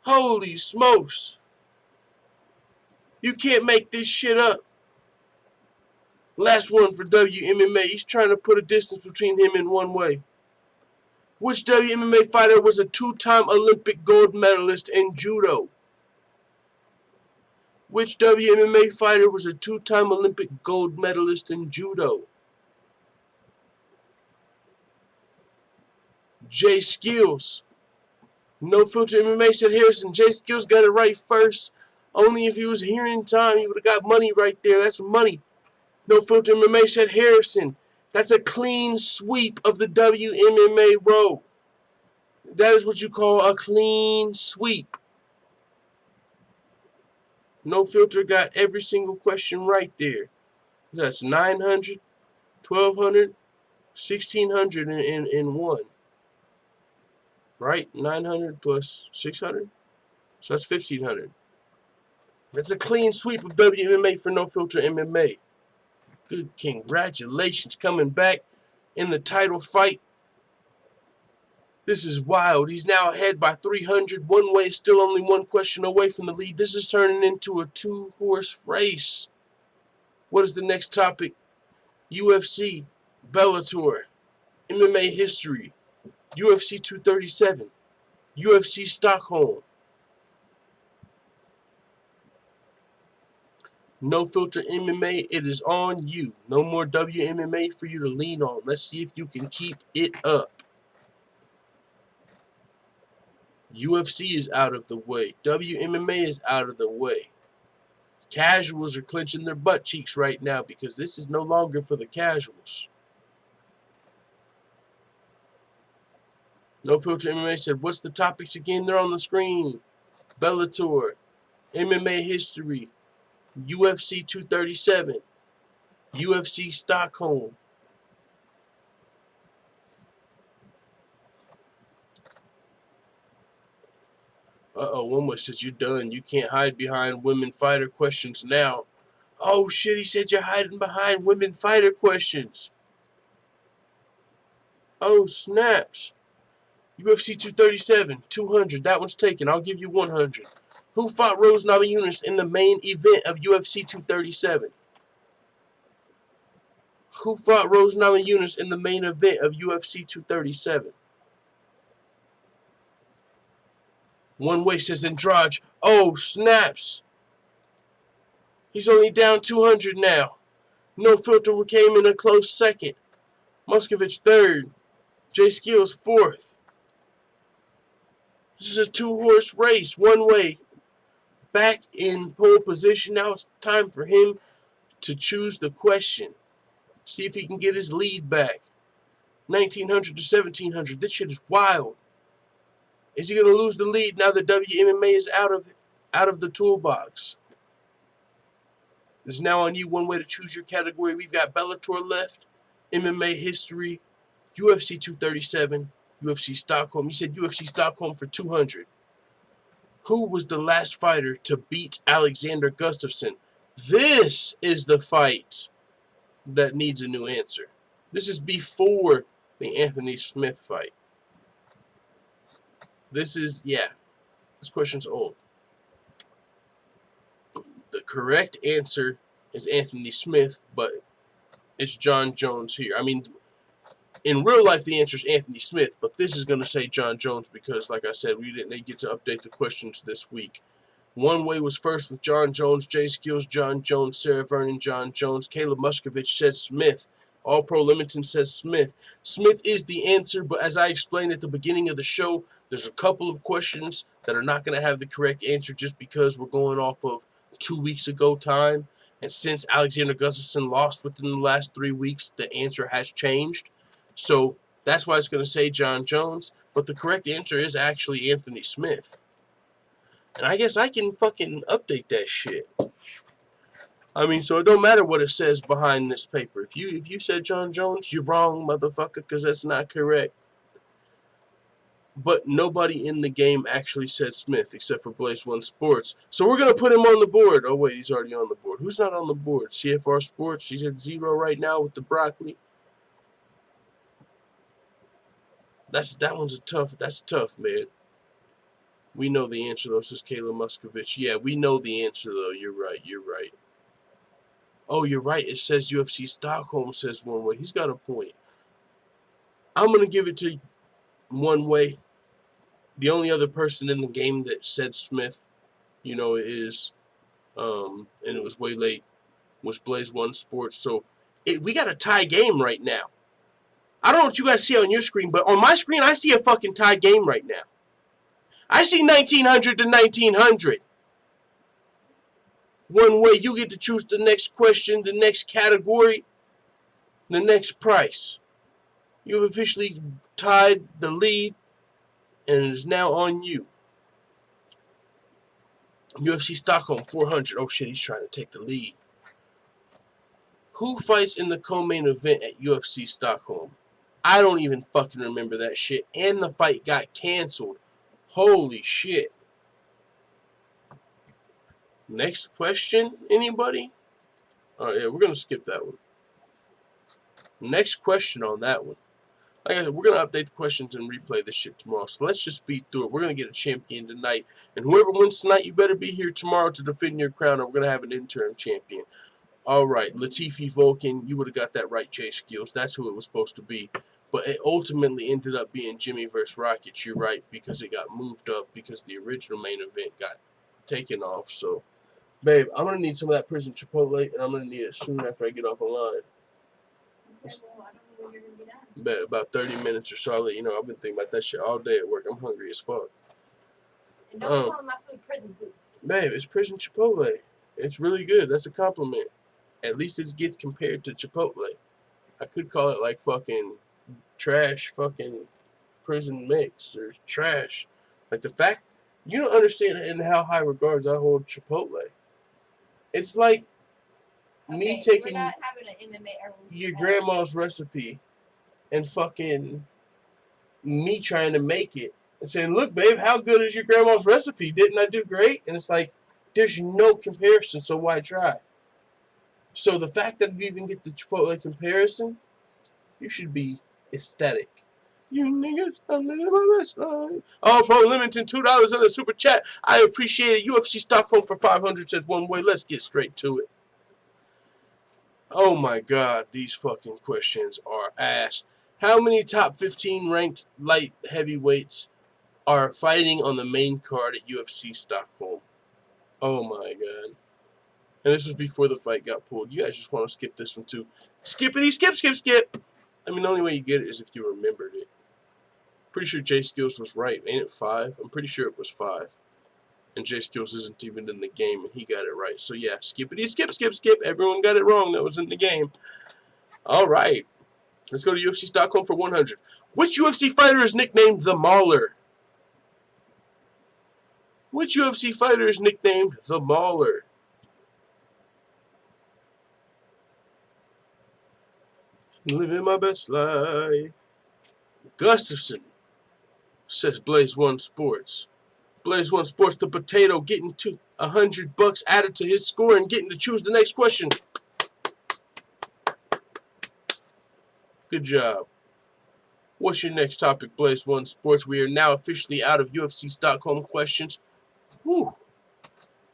Holy smokes. You can't make this shit up. Last one for WMMA. He's trying to put a distance between him and One Way. Which WMMA fighter was a 2-time Olympic gold medalist in judo? Which WMMA fighter was a 2-time Olympic gold medalist in judo? Jay Skillz. No Filter MMA said Harrison. Jay Skillz got it right first. Only if he was here in time, he would have got money right there. That's money. No Filter MMA said Harrison. That's a clean sweep of the WMMA road. That is what you call a clean sweep. No Filter got every single question right there. That's 900, 1200, 1600 in one. Right? 900 plus 600? So that's 1500. That's a clean sweep of WMMA for No Filter MMA. Good, congratulations. Coming back in the title fight. This is wild. He's now ahead by 300. One way, still only one question away from the lead. This is turning into a two-horse race. What is the next topic? UFC, Bellator, MMA history, UFC 237, UFC Stockholm. No Filter MMA, it is on you. No more WMMA for you to lean on. Let's see if you can keep it up. UFC is out of the way. WMMA is out of the way. Casuals are clenching their butt cheeks right now because this is no longer for the casuals. No Filter MMA said, what's the topics again? They're on the screen. Bellator, MMA history, UFC 237, UFC Stockholm. One way says you're done. You can't hide behind women fighter questions now. Oh shit, he said you're hiding behind women fighter questions. Oh snaps. UFC 237, 200. That one's taken. I'll give you 100. Who fought Rose Namajunas in the main event of UFC 237? Who fought Rose Namajunas in the main event of UFC 237? One way says Andrade. Oh, snaps. He's only down 200 now. No Filter came in a close second. Muskovich third. Jay Skillz fourth. This is a two-horse race. One way back in pole position. Now it's time for him to choose the question. See if he can get his lead back. 1900 to 1700. This shit is wild. Is he going to lose the lead now that WMMA is out of the toolbox? It's now on you. One way to choose your category. We've got Bellator left, MMA history, UFC 237, UFC Stockholm. You said UFC Stockholm for 200. Who was the last fighter to beat Alexander Gustafsson? This is the fight that needs a new answer. This is before the Anthony Smith fight. This is, yeah, this question's old. The correct answer is Anthony Smith, but it's John Jones here. I mean, in real life, the answer is Anthony Smith, but this is going to say John Jones because, like I said, we didn't get to update the questions this week. One way was first with John Jones, Jay Skillz, John Jones, Sarah Vernon, John Jones. Caleb Muskovich said Smith. All Pro Limited says Smith. Smith is the answer, but as I explained at the beginning of the show, there's a couple of questions that are not going to have the correct answer just because we're going off of 2 weeks ago time. And since Alexander Gustafsson lost within the last 3 weeks, the answer has changed. So that's why it's going to say John Jones. But the correct answer is actually Anthony Smith. And I guess I can fucking update that shit. I mean, so it don't matter what it says behind this paper. If you said John Jones, you're wrong, motherfucker, because that's not correct. But nobody in the game actually said Smith except for Blaze One Sports. So we're going to put him on the board. Oh, wait, he's already on the board. Who's not on the board? CFR Sports, she's at 0 right now with the broccoli. That's tough, man. We know the answer, though, says Kayla Muskovich. Yeah, we know the answer, though. You're right. Oh, you're right. It says UFC Stockholm, says One Way. He's got a point. I'm going to give it to One Way. The only other person in the game that said Smith, is, and it was way late, was Blaze One Sports. So we got a tie game right now. I don't know what you guys see on your screen, but on my screen, I see a fucking tie game right now. I see 1900 to 1900. One Way, you get to choose the next question, the next category. The next price. You've officially tied the lead, and it is now on you. UFC Stockholm 400. Oh shit, he's trying to take the lead. Who fights in the co-main event at UFC Stockholm? I don't even fucking remember that shit. And the fight got canceled. Holy shit. Next question, anybody? Alright, yeah, we're going to skip that one. Next question on that one. Like I said, we're going to update the questions and replay this shit tomorrow. So let's just speed through it. We're going to get a champion tonight. And whoever wins tonight, you better be here tomorrow to defend your crown. Or we're going to have an interim champion. Alright, Latifi Vulcan. You would have got that right, Jay Skillz. That's who it was supposed to be. But it ultimately ended up being Jimmy vs. Rockets. You're right, because it got moved up because the original main event got taken off. So, babe, I'm going to need some of that prison Chipotle, and I'm going to need it soon after I get off the line. Okay, well, I don't know when you're going to be done. Bet about 30 minutes or so. I'll let you know. I've been thinking about that shit all day at work. I'm hungry as fuck. And don't call my food prison food. Babe, it's prison Chipotle. It's really good. That's a compliment. At least it gets compared to Chipotle. I could call it like fucking trash fucking prison mix or trash. Like the fact, you don't understand in how high regards I hold Chipotle. It's like me taking we're not having an MMA your grandma's recipe and fucking me trying to make it and saying, look, babe, how good is your grandma's recipe? Didn't I do great? And it's like, there's no comparison, so why try? So the fact that we even get the Chipotle comparison, you should be ecstatic. You niggas, I'm living my best life. Oh, Pro Limited, $2 in the super chat. I appreciate it. UFC Stockholm for 500 says one way. Let's get straight to it. Oh my God, these fucking questions are ass. How many top 15 ranked light heavyweights are fighting on the main card at UFC Stockholm? Oh my God. And this was before the fight got pulled. You guys just want to skip this one too. Skippity, skip, skip, skip. I mean, the only way you get it is if you remembered it. Pretty sure Jay Skillz was right. Ain't it 5? I'm pretty sure it was 5. And Jay Skillz isn't even in the game, and he got it right. So yeah, skippity, skip, skip, skip. Everyone got it wrong that was in the game. All right. Let's go to UFC Stockholm for 100. Which UFC fighter is nicknamed the Mauler? Which UFC fighter is nicknamed the Mauler? Living my best life. Gustafson, says Blaze One Sports. Blaze One Sports, the potato, getting to $100 added to his score and getting to choose the next question. Good job. What's your next topic, Blaze One Sports? We are now officially out of UFC Stockholm questions. Whew.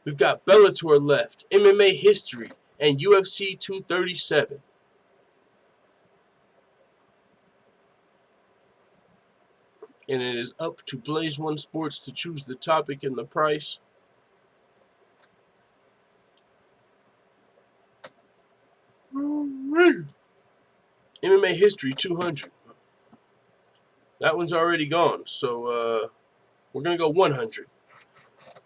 We've got Bellator left, MMA history, and UFC 237. And it is up to Blaze One Sports to choose the topic and the price. MMA history 200. That one's already gone, so we're gonna go 100.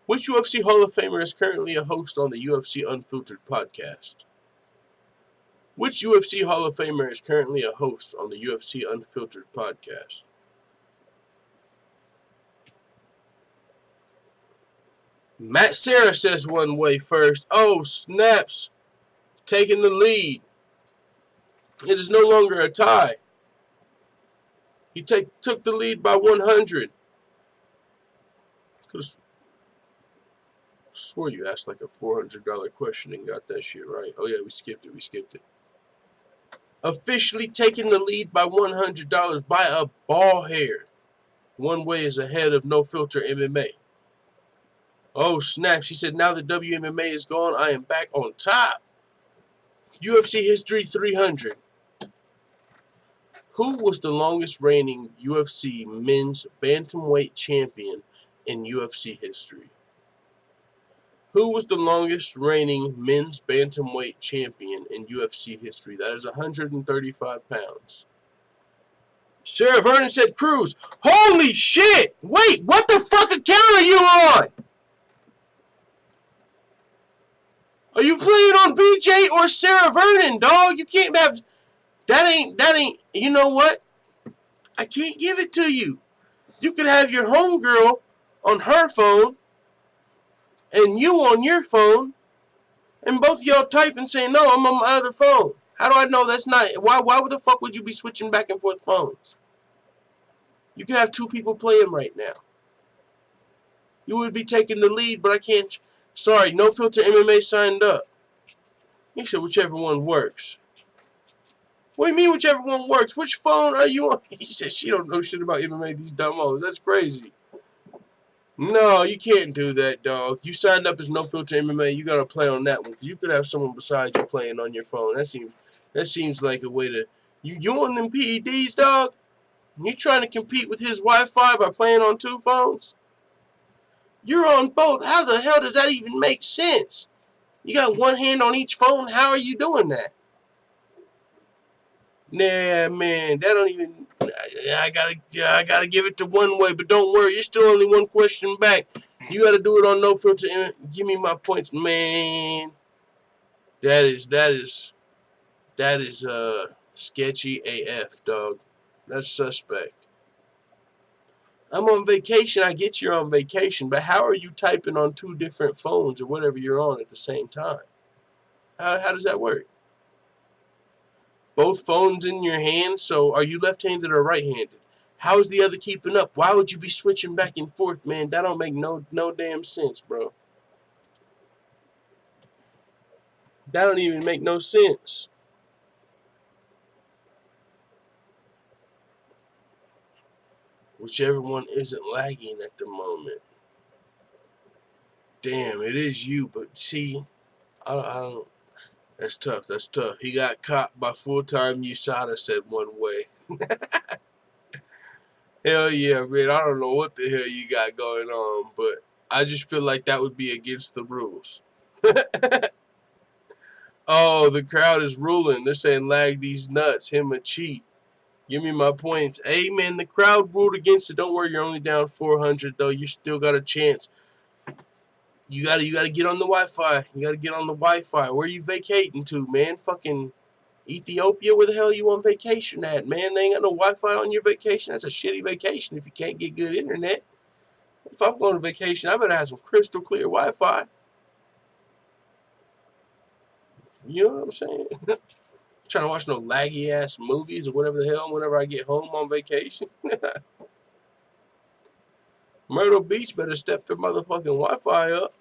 Which UFC Hall of Famer is currently a host on the UFC Unfiltered podcast? Which UFC Hall of Famer is currently a host on the UFC Unfiltered podcast? Matt Serra says one way first. Oh, snaps. Taking the lead. It is no longer a tie. He took the lead by 100. Could have swore you asked like a $400 question and got that shit right. Oh yeah, we skipped it. Officially taking the lead by $100 by a ball hair. One way is ahead of No Filter MMA. Oh snap, she said now that WMMA is gone, I am back on top. UFC history 300. Who was the longest reigning UFC men's bantamweight champion in UFC history? Who was the longest reigning men's bantamweight champion in UFC history? That is 135 pounds. Sarah Vernon said Cruz. Holy shit! Wait, what the fuck account are you on? Are you playing on BJ or Sarah Vernon, dog? You can't have That ain't, you know what? I can't give it to you. You could have your homegirl on her phone and you on your phone, and both of y'all typing saying, no, I'm on my other phone. How do I know that's not? Why the fuck would you be switching back and forth phones? You could have two people playing right now. You would be taking the lead, but I can't. Sorry, No Filter MMA signed up. He said whichever one works. What do you mean whichever one works? Which phone are you on? He said she don't know shit about MMA, these dumbos. That's crazy. No, you can't do that, dog. You signed up as No Filter MMA. You gotta play on that one. You could have someone beside you playing on your phone. That seems like a way to. You on them PEDs, dog? You trying to compete with his Wi-Fi by playing on two phones? You're on both. How the hell does that even make sense? You got one hand on each phone. How are you doing that? Nah, man, that don't even. I gotta give it to one way, but don't worry, you're still only one question back. You gotta do it on No Filter. Give me my points, man. That is sketchy AF, dog. That's suspect. I'm on vacation. I get you're on vacation, but how are you typing on two different phones or whatever you're on at the same time? How does that work? Both phones in your hand, so are you left-handed or right-handed? How is the other keeping up? Why would you be switching back and forth, man? That don't make no damn sense, bro. That don't even make no sense. Whichever one isn't lagging at the moment. Damn, it is you, but see, I don't. That's tough. That's tough. He got caught by full-time USADA said one way. Hell yeah, man. I don't know what the hell you got going on, but I just feel like that would be against the rules. Oh, the crowd is ruling. They're saying lag these nuts. Him a cheat. Give me my points. Hey, man, the crowd ruled against it. Don't worry, you're only down 400, though. You still got a chance. You gotta get on the Wi-Fi. You gotta get on the Wi-Fi. Where are you vacating to, man? Fucking Ethiopia? Where the hell are you on vacation at, man? They ain't got no Wi-Fi on your vacation. That's a shitty vacation if you can't get good internet. If I'm going on vacation, I better have some crystal clear Wi-Fi. You know what I'm saying? Trying to watch no laggy ass movies or whatever the hell whenever I get home on vacation. Myrtle Beach better step their motherfucking Wi-Fi up.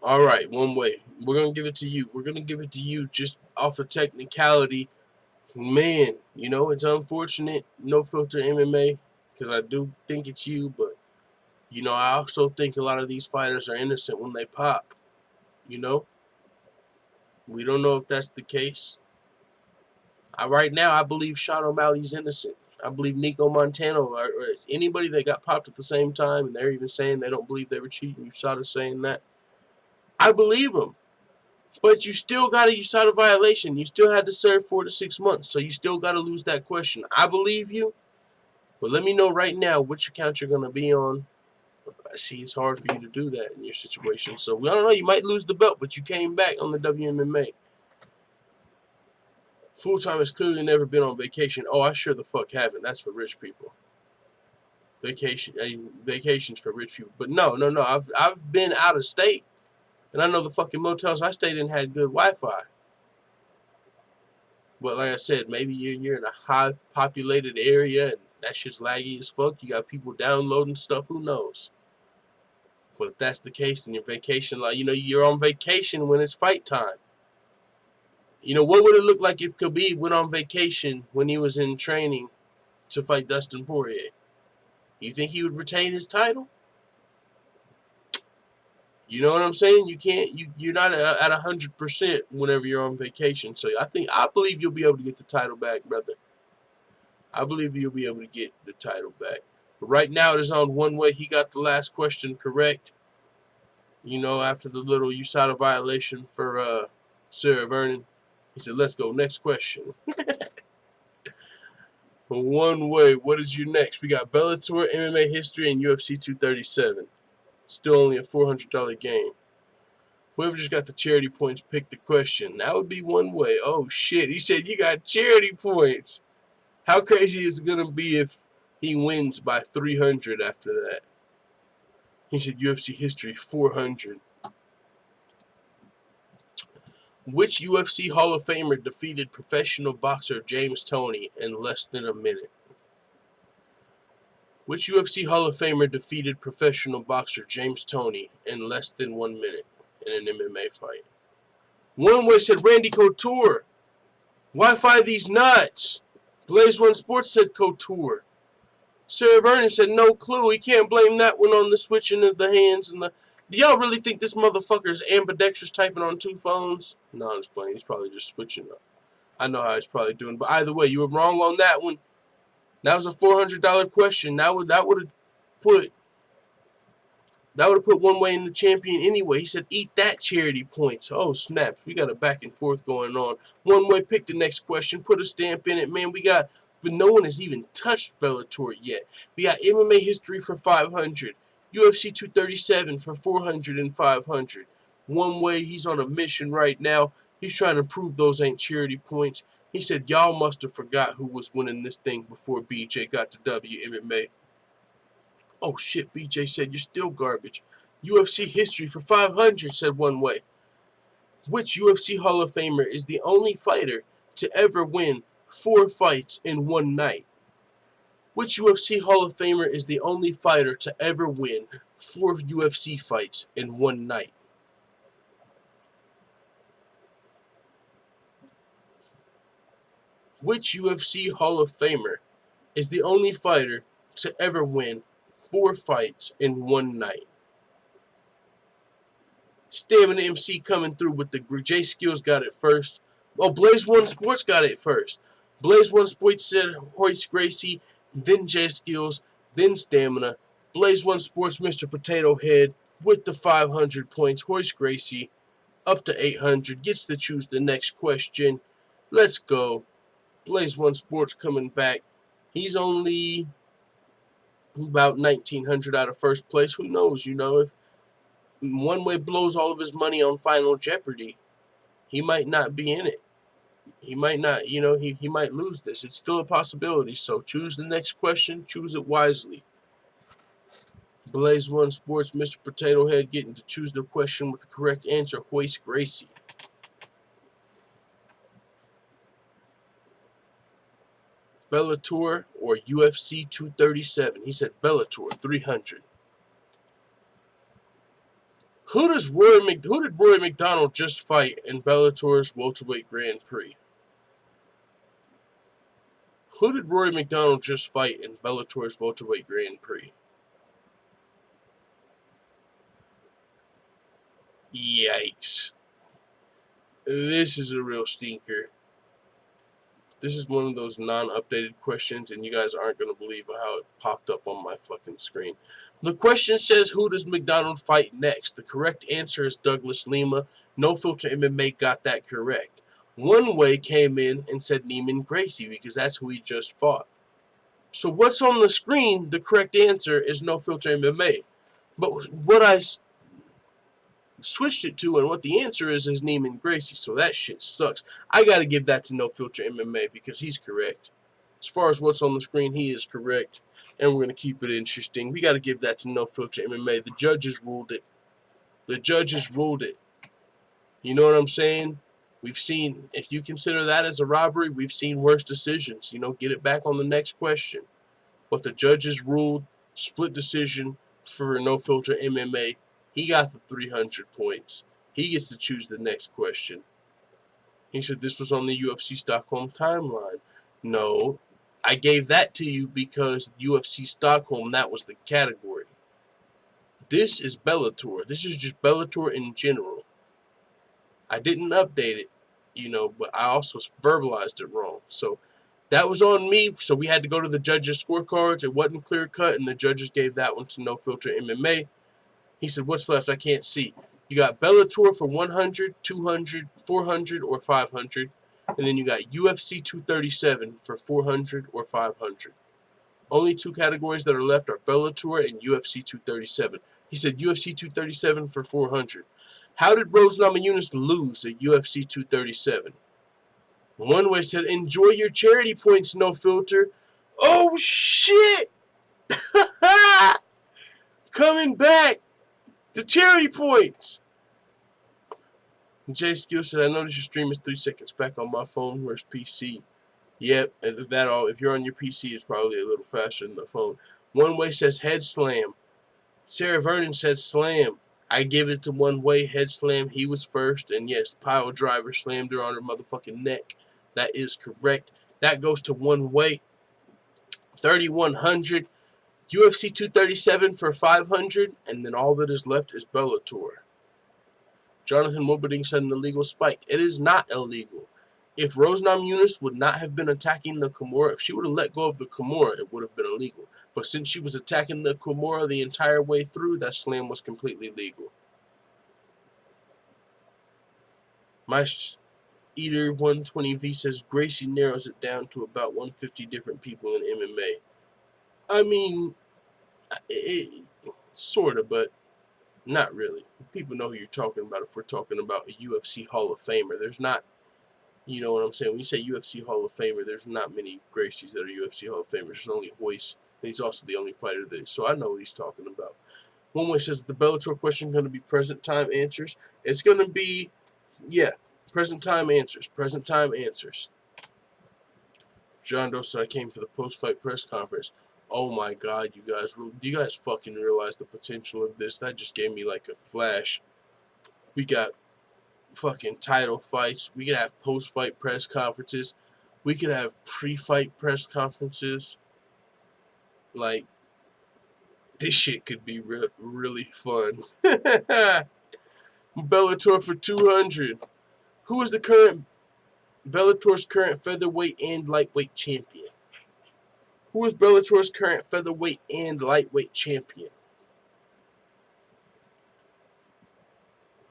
All right, one way. We're going to give it to you. We're going to give it to you just off of technicality. Man, you know, it's unfortunate. No Filter MMA, because I do think it's you, but, you know, I also think a lot of these fighters are innocent when they pop. You know? We don't know if that's the case. Right now, I believe Sean O'Malley's innocent. I believe Nico Montano or anybody that got popped at the same time, and they're even saying they don't believe they were cheating. USADA saying that. I believe them. But you still got a USADA violation. You still had to serve 4 to 6 months, so you still got to lose that question. I believe you, but let me know right now which account you're going to be on. I see it's hard for you to do that in your situation. So, I don't know. You might lose the belt, but you came back on the WMMA. Full-time has clearly never been on vacation. Oh, I sure the fuck haven't. That's for rich people. Vacations for rich people. But no. I've been out of state, and I know the fucking motels I stayed in had good Wi-Fi. But like I said, maybe you're in a high-populated area, and that shit's laggy as fuck. You got people downloading stuff. Who knows? But if that's the case, then your vacation, like, you know, you're on vacation when it's fight time. You know, what would it look like if Khabib went on vacation when he was in training to fight Dustin Poirier? You think he would retain his title? You know what I'm saying? You can't. You're not at 100% whenever you're on vacation. So I believe you'll be able to get the title back, brother. I believe you'll be able to get the title back. But right now it is on one way. He got the last question correct. You know, after the little USADA violation for Sarah Vernon. He said, let's go. Next question. One way. What is your next? We got Bellator, MMA history, and UFC 237. Still only a $400 game. Whoever just got the charity points picked the question. That would be one way. Oh, shit. He said you got charity points. How crazy is it going to be if he wins by 300 after that? He said UFC history 400. Which UFC Hall of Famer defeated professional boxer James Toney in less than a minute? Which UFC Hall of Famer defeated professional boxer James Toney in less than 1 minute in an MMA fight? One way said Randy Couture. Wi-Fi these nuts. Blaze One Sports said Couture. Sarah Vernon said no clue. He can't blame that one on the switching of the hands and the. Do y'all really think this motherfucker is ambidextrous typing on 2 phones? No, I'm just playing. He's probably just switching up. I know how he's probably doing. But either way, you were wrong on that one. That was a $400 question. That would have put one way in the champion anyway. He said, eat that charity points. Oh, snaps. We got a back and forth going on. One way, pick the next question. Put a stamp in it, man. But no one has even touched Bellator yet. We got MMA history for 500. UFC 237 for 400 and 500. One way, he's on a mission right now. He's trying to prove those ain't charity points. He said, y'all must have forgot who was winning this thing before BJ got to WMMA. Oh shit, BJ said, you're still garbage. UFC history for 500, said one way. Which UFC Hall of Famer is the only fighter to ever win 4 fights in one night? Which UFC Hall of Famer is the only fighter to ever win 4 UFC fights in one night? Which UFC Hall of Famer is the only fighter to ever win 4 fights in one night? Stamina MC coming through with the J Skillz got it first. Oh, Blaze One Sports got it first. Blaze One Sports said Royce Gracie, then J Skillz, then Stamina. Blaze One Sports, Mr. Potato Head with the 500 points. Royce Gracie up to 800 gets to choose the next question. Let's go. Blaze One Sports coming back. He's only about 1,900 out of first place. Who knows? You know, if one way blows all of his money on Final Jeopardy, he might not be in it. He might not, you know, he might lose this. It's still a possibility. So choose the next question. Choose it wisely. Blaze One Sports, Mr. Potato Head getting to choose the question with the correct answer. Royce Gracie. Bellator or UFC 237? He said Bellator 300. Who did Rory McDonald just fight in Bellator's welterweight Grand Prix? Who did Rory McDonald just fight in Bellator's welterweight Grand Prix? Yikes. This is a real stinker. This is one of those non-updated questions, and you guys aren't going to believe how it popped up on my fucking screen. The question says, who does McDonald fight next? The correct answer is Douglas Lima. No Filter MMA got that correct. One way came in and said Neiman Gracie, because that's who he just fought. So what's on the screen, the correct answer is No Filter MMA. But what I switched it to and what the answer is Neiman Gracie, so that shit sucks. I gotta give that to No Filter MMA because he's correct. As far as what's on the screen, he is correct, and we're gonna keep it interesting. We gotta give that to No Filter MMA. The judges ruled it. The judges ruled it. You know what I'm saying? We've seen, if you consider that as a robbery, we've seen worse decisions. You know, get it back on the next question. But the judges ruled, split decision for No Filter MMA. He got the 300 points. He gets to choose the next question. He said this was on the UFC Stockholm timeline. No, I gave that to you because UFC Stockholm, that was the category. This is Bellator. This is just Bellator in general. I didn't update it, you know, but I also verbalized it wrong. So that was on me. So we had to go to the judges' scorecards. It wasn't clear cut, and the judges gave that one to No Filter MMA. He said, what's left? I can't see. You got Bellator for 100, 200, 400, or 500. And then you got UFC 237 for 400 or 500. Only 2 categories that are left are Bellator and UFC 237. He said UFC 237 for 400. How did Rose Namajunas lose at UFC 237? One way said, enjoy your charity points, no filter. Oh, shit! Coming back. The charity points. Jay Skillz said, I noticed your stream is 3 seconds back on my phone. Where's PC? Yep, that all. If you're on your PC, it's probably a little faster than the phone. One way says head slam. Sarah Vernon says slam. I give it to One Way, head slam. He was first. And yes, pile driver slammed her on her motherfucking neck. That is correct. That goes to One Way. 3,100. UFC 237 for 500. And then all that is left is Bellator. Jonathan Wilberding said an illegal spike. It is not illegal. If Rose Namajunas would not have been attacking the Kimura, if she would have let go of the Kimura, it would have been illegal. But since she was attacking the Kimura the entire way through, that slam was completely legal. My Eater 120V says Gracie narrows it down to about 150 different people in MMA. I mean, sort of, but not really. People know who you're talking about if we're talking about a UFC Hall of Famer. There's not, you know what I'm saying? When you say UFC Hall of Famer, there's not many Gracies that are UFC Hall of Famers. There's only Hoist, and he's also the only fighter that is. So I know what he's talking about. One way says the Bellator question going to be present time answers. It's going to be, yeah, present time answers. Present time answers. John Doe said I came for the post-fight press conference. Oh my God, you guys! Do you guys fucking realize the potential of this? That just gave me like a flash. We got fucking title fights. We could have post-fight press conferences. We could have pre-fight press conferences. Like, this shit could be really fun. Bellator for 200. Who is the current Bellator's current featherweight and lightweight champion? Who is Bellator's current featherweight and lightweight champion?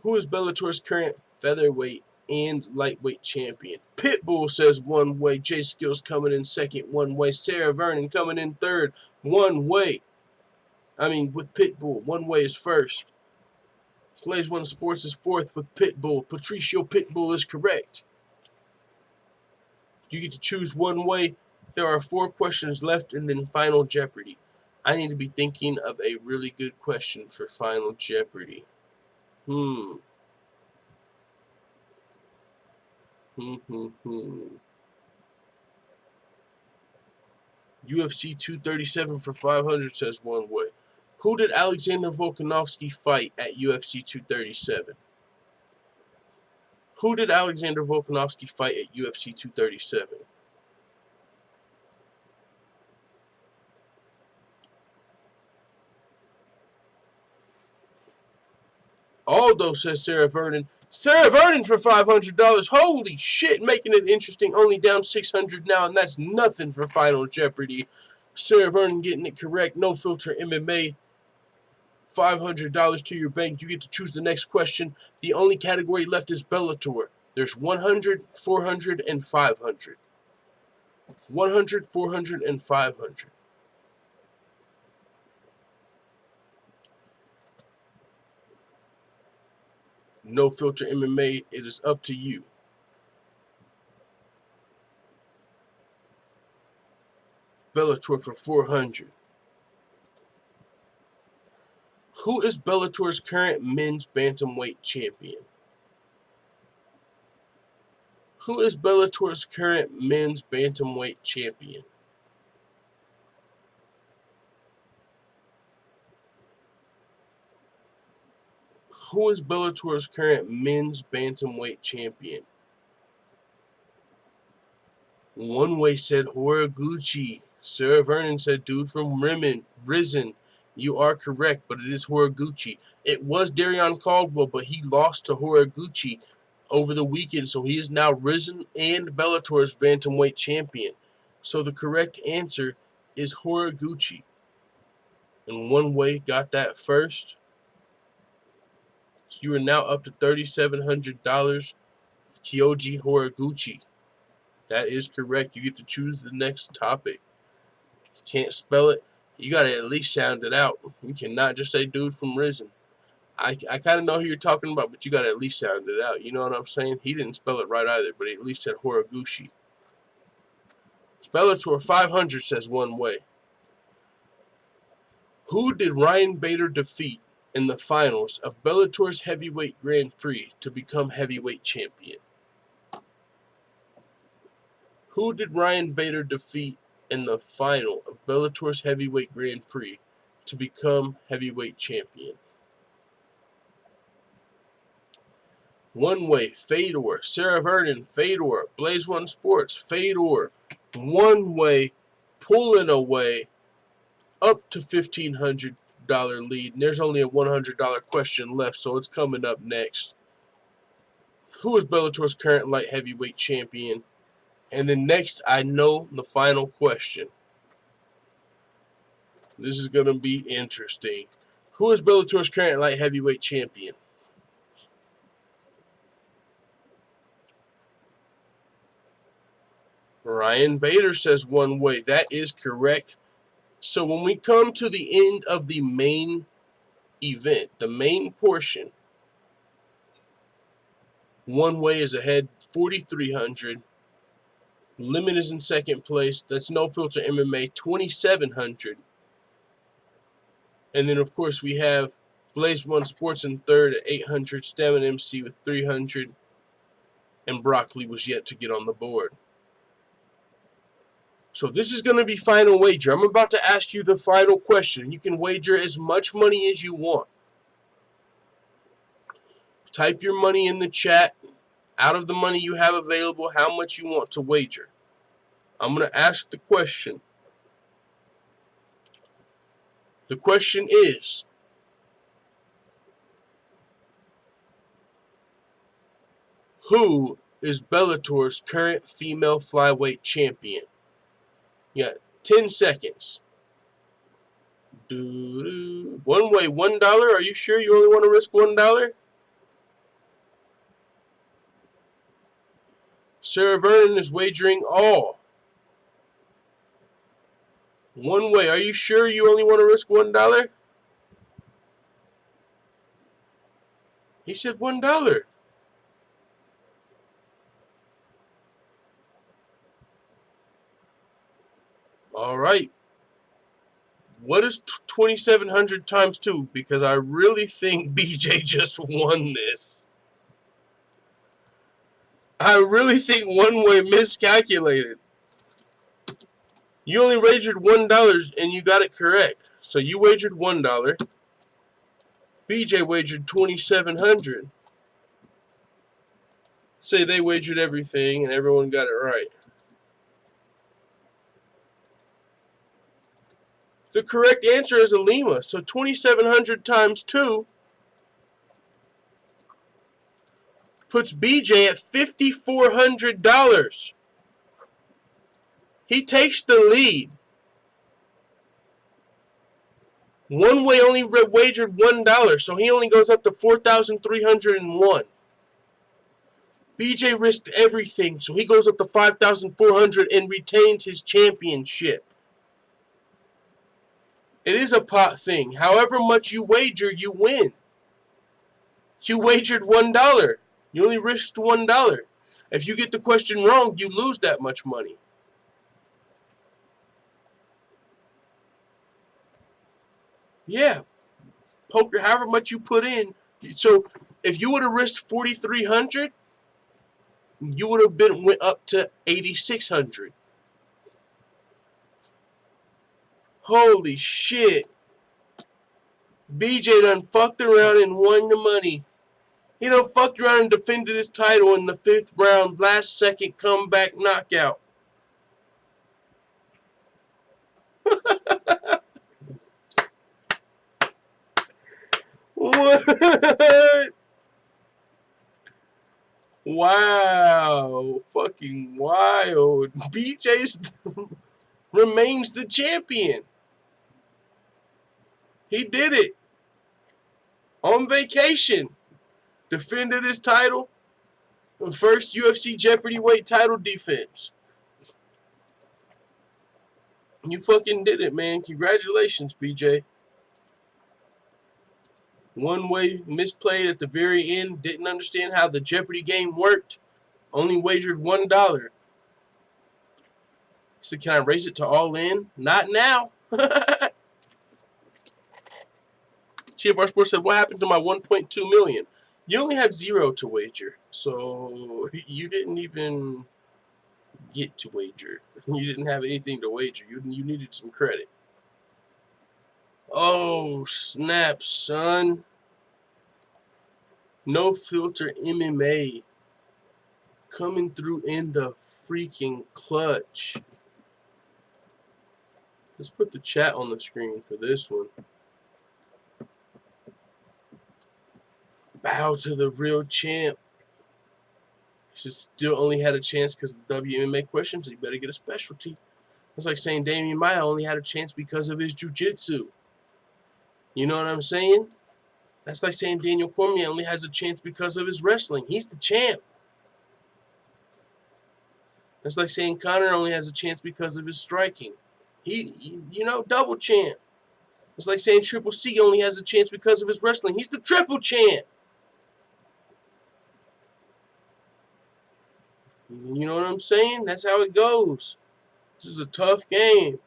Who is Bellator's current featherweight and lightweight champion? Pitbull says One Way. Jay Skillz coming in second. One Way. Sarah Vernon coming in third. One Way. I mean, with Pitbull. One Way is first. Plays One Sports is fourth with Pitbull. Patricio Pitbull is correct. You get to choose One Way. There are 4 questions left and then Final Jeopardy. I need to be thinking of a really good question for Final Jeopardy. UFC 237 for 500 says One Way. Who did Alexander Volkanovski fight at UFC 237? Who did Alexander Volkanovski fight at UFC 237? Aldo says Sarah Vernon. Sarah Vernon for $500. Holy shit, making it interesting. Only down 600 now, and that's nothing for Final Jeopardy. Sarah Vernon getting it correct. No filter MMA. $500 to your bank. You get to choose the next question. The only category left is Bellator. There's 100, 400, and 500. 100, 400, and 500. No filter MMA, it is up to you. Bellator for 400. Who is Bellator's current men's bantamweight champion? Who is Bellator's current men's bantamweight champion? Who is Bellator's current men's bantamweight champion? One Way said Horiguchi. Sarah Vernon said dude from Risen. You are correct, but it is Horiguchi. It was Darion Caldwell, but he lost to Horiguchi over the weekend, so he is now Risen and Bellator's bantamweight champion. So the correct answer is Horiguchi. And One Way got that first. You are now up to $3,700. Kyoji Horiguchi. That is correct. You get to choose the next topic. Can't spell it. You got to at least sound it out. You cannot just say dude from Risen. I kind of know who you're talking about, but you got to at least sound it out. You know what I'm saying? He didn't spell it right either, but he at least said Horiguchi. Bellator 500 says one way. Who did Ryan Bader defeat in the finals of Bellator's Heavyweight Grand Prix to become heavyweight champion? Who did Ryan Bader defeat in the final of Bellator's Heavyweight Grand Prix to become heavyweight champion? One way, Fedor. Sarah Vernon, Fedor. Blaze One Sports, Fedor. One way, pulling away, up to $1,500 lead. And there's only a $100 question left, so it's coming up next. Who is Bellator's current light heavyweight champion? And then next, I know the final question. This is going to be interesting. Who is Bellator's current light heavyweight champion? Ryan Bader says one way. That is correct. So when we come to the end of the main event, the main portion, one way is ahead 4,300. Limit is in second place. That's No Filter MMA 2,700. And then of course we have Blaze One Sports in third at 800. Stamina MC with 300. And Broccoli was yet to get on the board. So this is going to be final wager. I'm about to ask you the final question. You can wager as much money as you want. Type your money in the chat. Out of the money you have available, how much you want to wager. I'm going to ask the question. The question is, who is Bellator's current female flyweight champion? You got 10 seconds. One way, $1. Are you sure you only want to risk $1? Sarah Vernon is wagering all. One way. Are you sure you only want to risk $1? He said $1. All right. What is 2,700 times 2? Because I really think BJ just won this. I really think one way miscalculated. You only wagered $1 and you got it correct. So you wagered $1. BJ wagered 2,700. Say they wagered everything and everyone got it right. The correct answer is Alima. So 2,700 times 2 puts BJ at $5,400. He takes the lead. One way only wagered $1, so he only goes up to 4,301. BJ risked everything, so he goes up to 5,400 and retains his championship. It is a pot thing. However much you wager, you win. You wagered $1. You only risked $1. If you get the question wrong, you lose that much money. Yeah. Poker, however much you put in. So if you would have risked 4,300, you would have went up to 8,600. Holy shit. BJ done fucked around and won the money. He done fucked around and defended his title in the 5th round, last second comeback knockout. What? Wow. Fucking wild. BJ remains the champion. He did it. On vacation. Defended his title. The first UFC Jeopardy weight title defense. You fucking did it, man. Congratulations, BJ. One way misplayed at the very end. Didn't understand how the Jeopardy game worked. Only wagered $1. So can I raise it to all in? Not now. CFR Sports said, what happened to my 1.2 million? You only had 0 to wager. So you didn't even get to wager. You didn't have anything to wager. You needed some credit. Oh, snap, son. No filter MMA coming through in the freaking clutch. Let's put the chat on the screen for this one. Bow to the real champ. She still only had a chance because of the WMMA question, so you better get a specialty. It's like saying Damian Maia only had a chance because of his jiu-jitsu. You know what I'm saying? That's like saying Daniel Cormier only has a chance because of his wrestling. He's the champ. That's like saying Conor only has a chance because of his striking. You know, double champ. It's like saying Triple C only has a chance because of his wrestling. He's the triple champ. You know what I'm saying? That's how it goes. This is a tough game.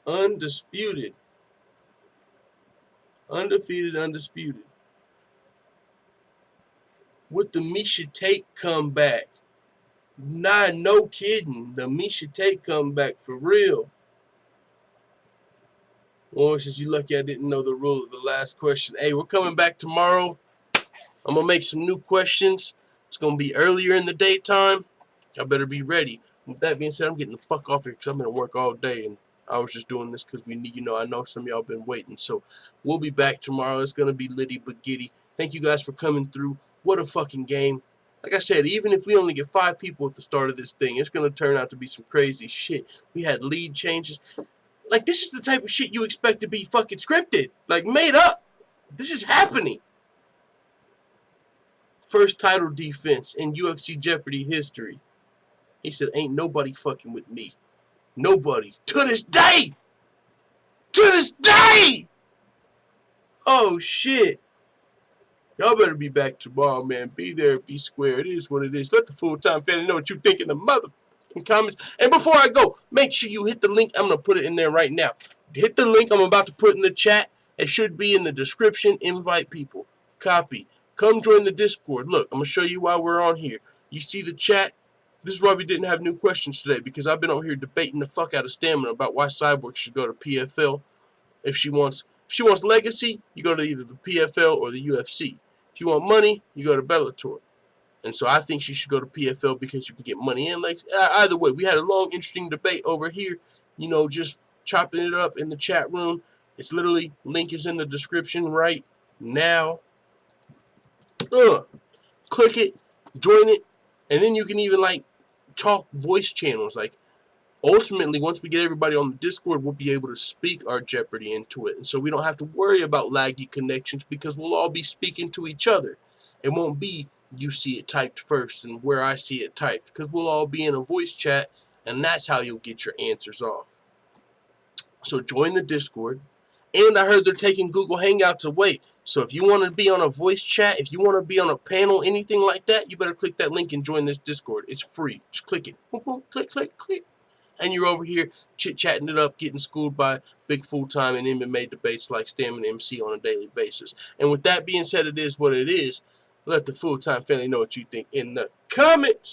Undisputed. Undefeated, undisputed. With the Miesha Tate comeback. Nah, no kidding. The Miesha Tate comeback for real. Or since you lucky I didn't know the rule of the last question. Hey, we're coming back tomorrow. I'm going to make some new questions. It's going to be earlier in the daytime. Y'all better be ready. With that being said, I'm getting the fuck off here because I'm going to work all day. And I was just doing this because we need, you know, I know some of y'all been waiting. So we'll be back tomorrow. It's going to be litty but giddy. Thank you guys for coming through. What a fucking game. Like I said, even if we only get 5 people at the start of this thing, it's going to turn out to be some crazy shit. We had lead changes. Like, this is the type of shit you expect to be fucking scripted. Like, made up. This is happening. First title defense in UFC Jeopardy history. He said, ain't nobody fucking with me. Nobody. To this day! To this day! Oh, shit. Y'all better be back tomorrow, man. Be there, be square. It is what it is. Let the full-time family know what you think in the motherfucking comments. And before I go, make sure you hit the link. I'm going to put it in there right now. Hit the link I'm about to put in the chat. It should be in the description. Invite people. Copy. Come join the Discord. Look, I'm going to show you why we're on here. You see the chat? This is why we didn't have new questions today, because I've been over here debating the fuck out of Stamina about why Cyborg should go to PFL. If she wants legacy, you go to either the PFL or the UFC. If you want money, you go to Bellator. And so I think she should go to PFL because you can get money in. Like, either way, we had a long, interesting debate over here. You know, just chopping it up in the chat room. It's literally, link is in the description right now. Click it, join it, and then you can even, like, talk voice channels. Like, ultimately, once we get everybody on the Discord, we'll be able to speak our Jeopardy into it. And so we don't have to worry about laggy connections because we'll all be speaking to each other. It won't be you see it typed first and where I see it typed, because we'll all be in a voice chat, and that's how you'll get your answers off. So join the Discord. And I heard they're taking Google Hangouts away. So if you want to be on a voice chat, if you want to be on a panel, anything like that, you better click that link and join this Discord. It's free. Just click it. Boom, boom, click, click, click. And you're over here chit-chatting it up, getting schooled by big full-time and MMA debates like Stamina MC on a daily basis. And with that being said, it is what it is. Let the full-time family know what you think in the comments.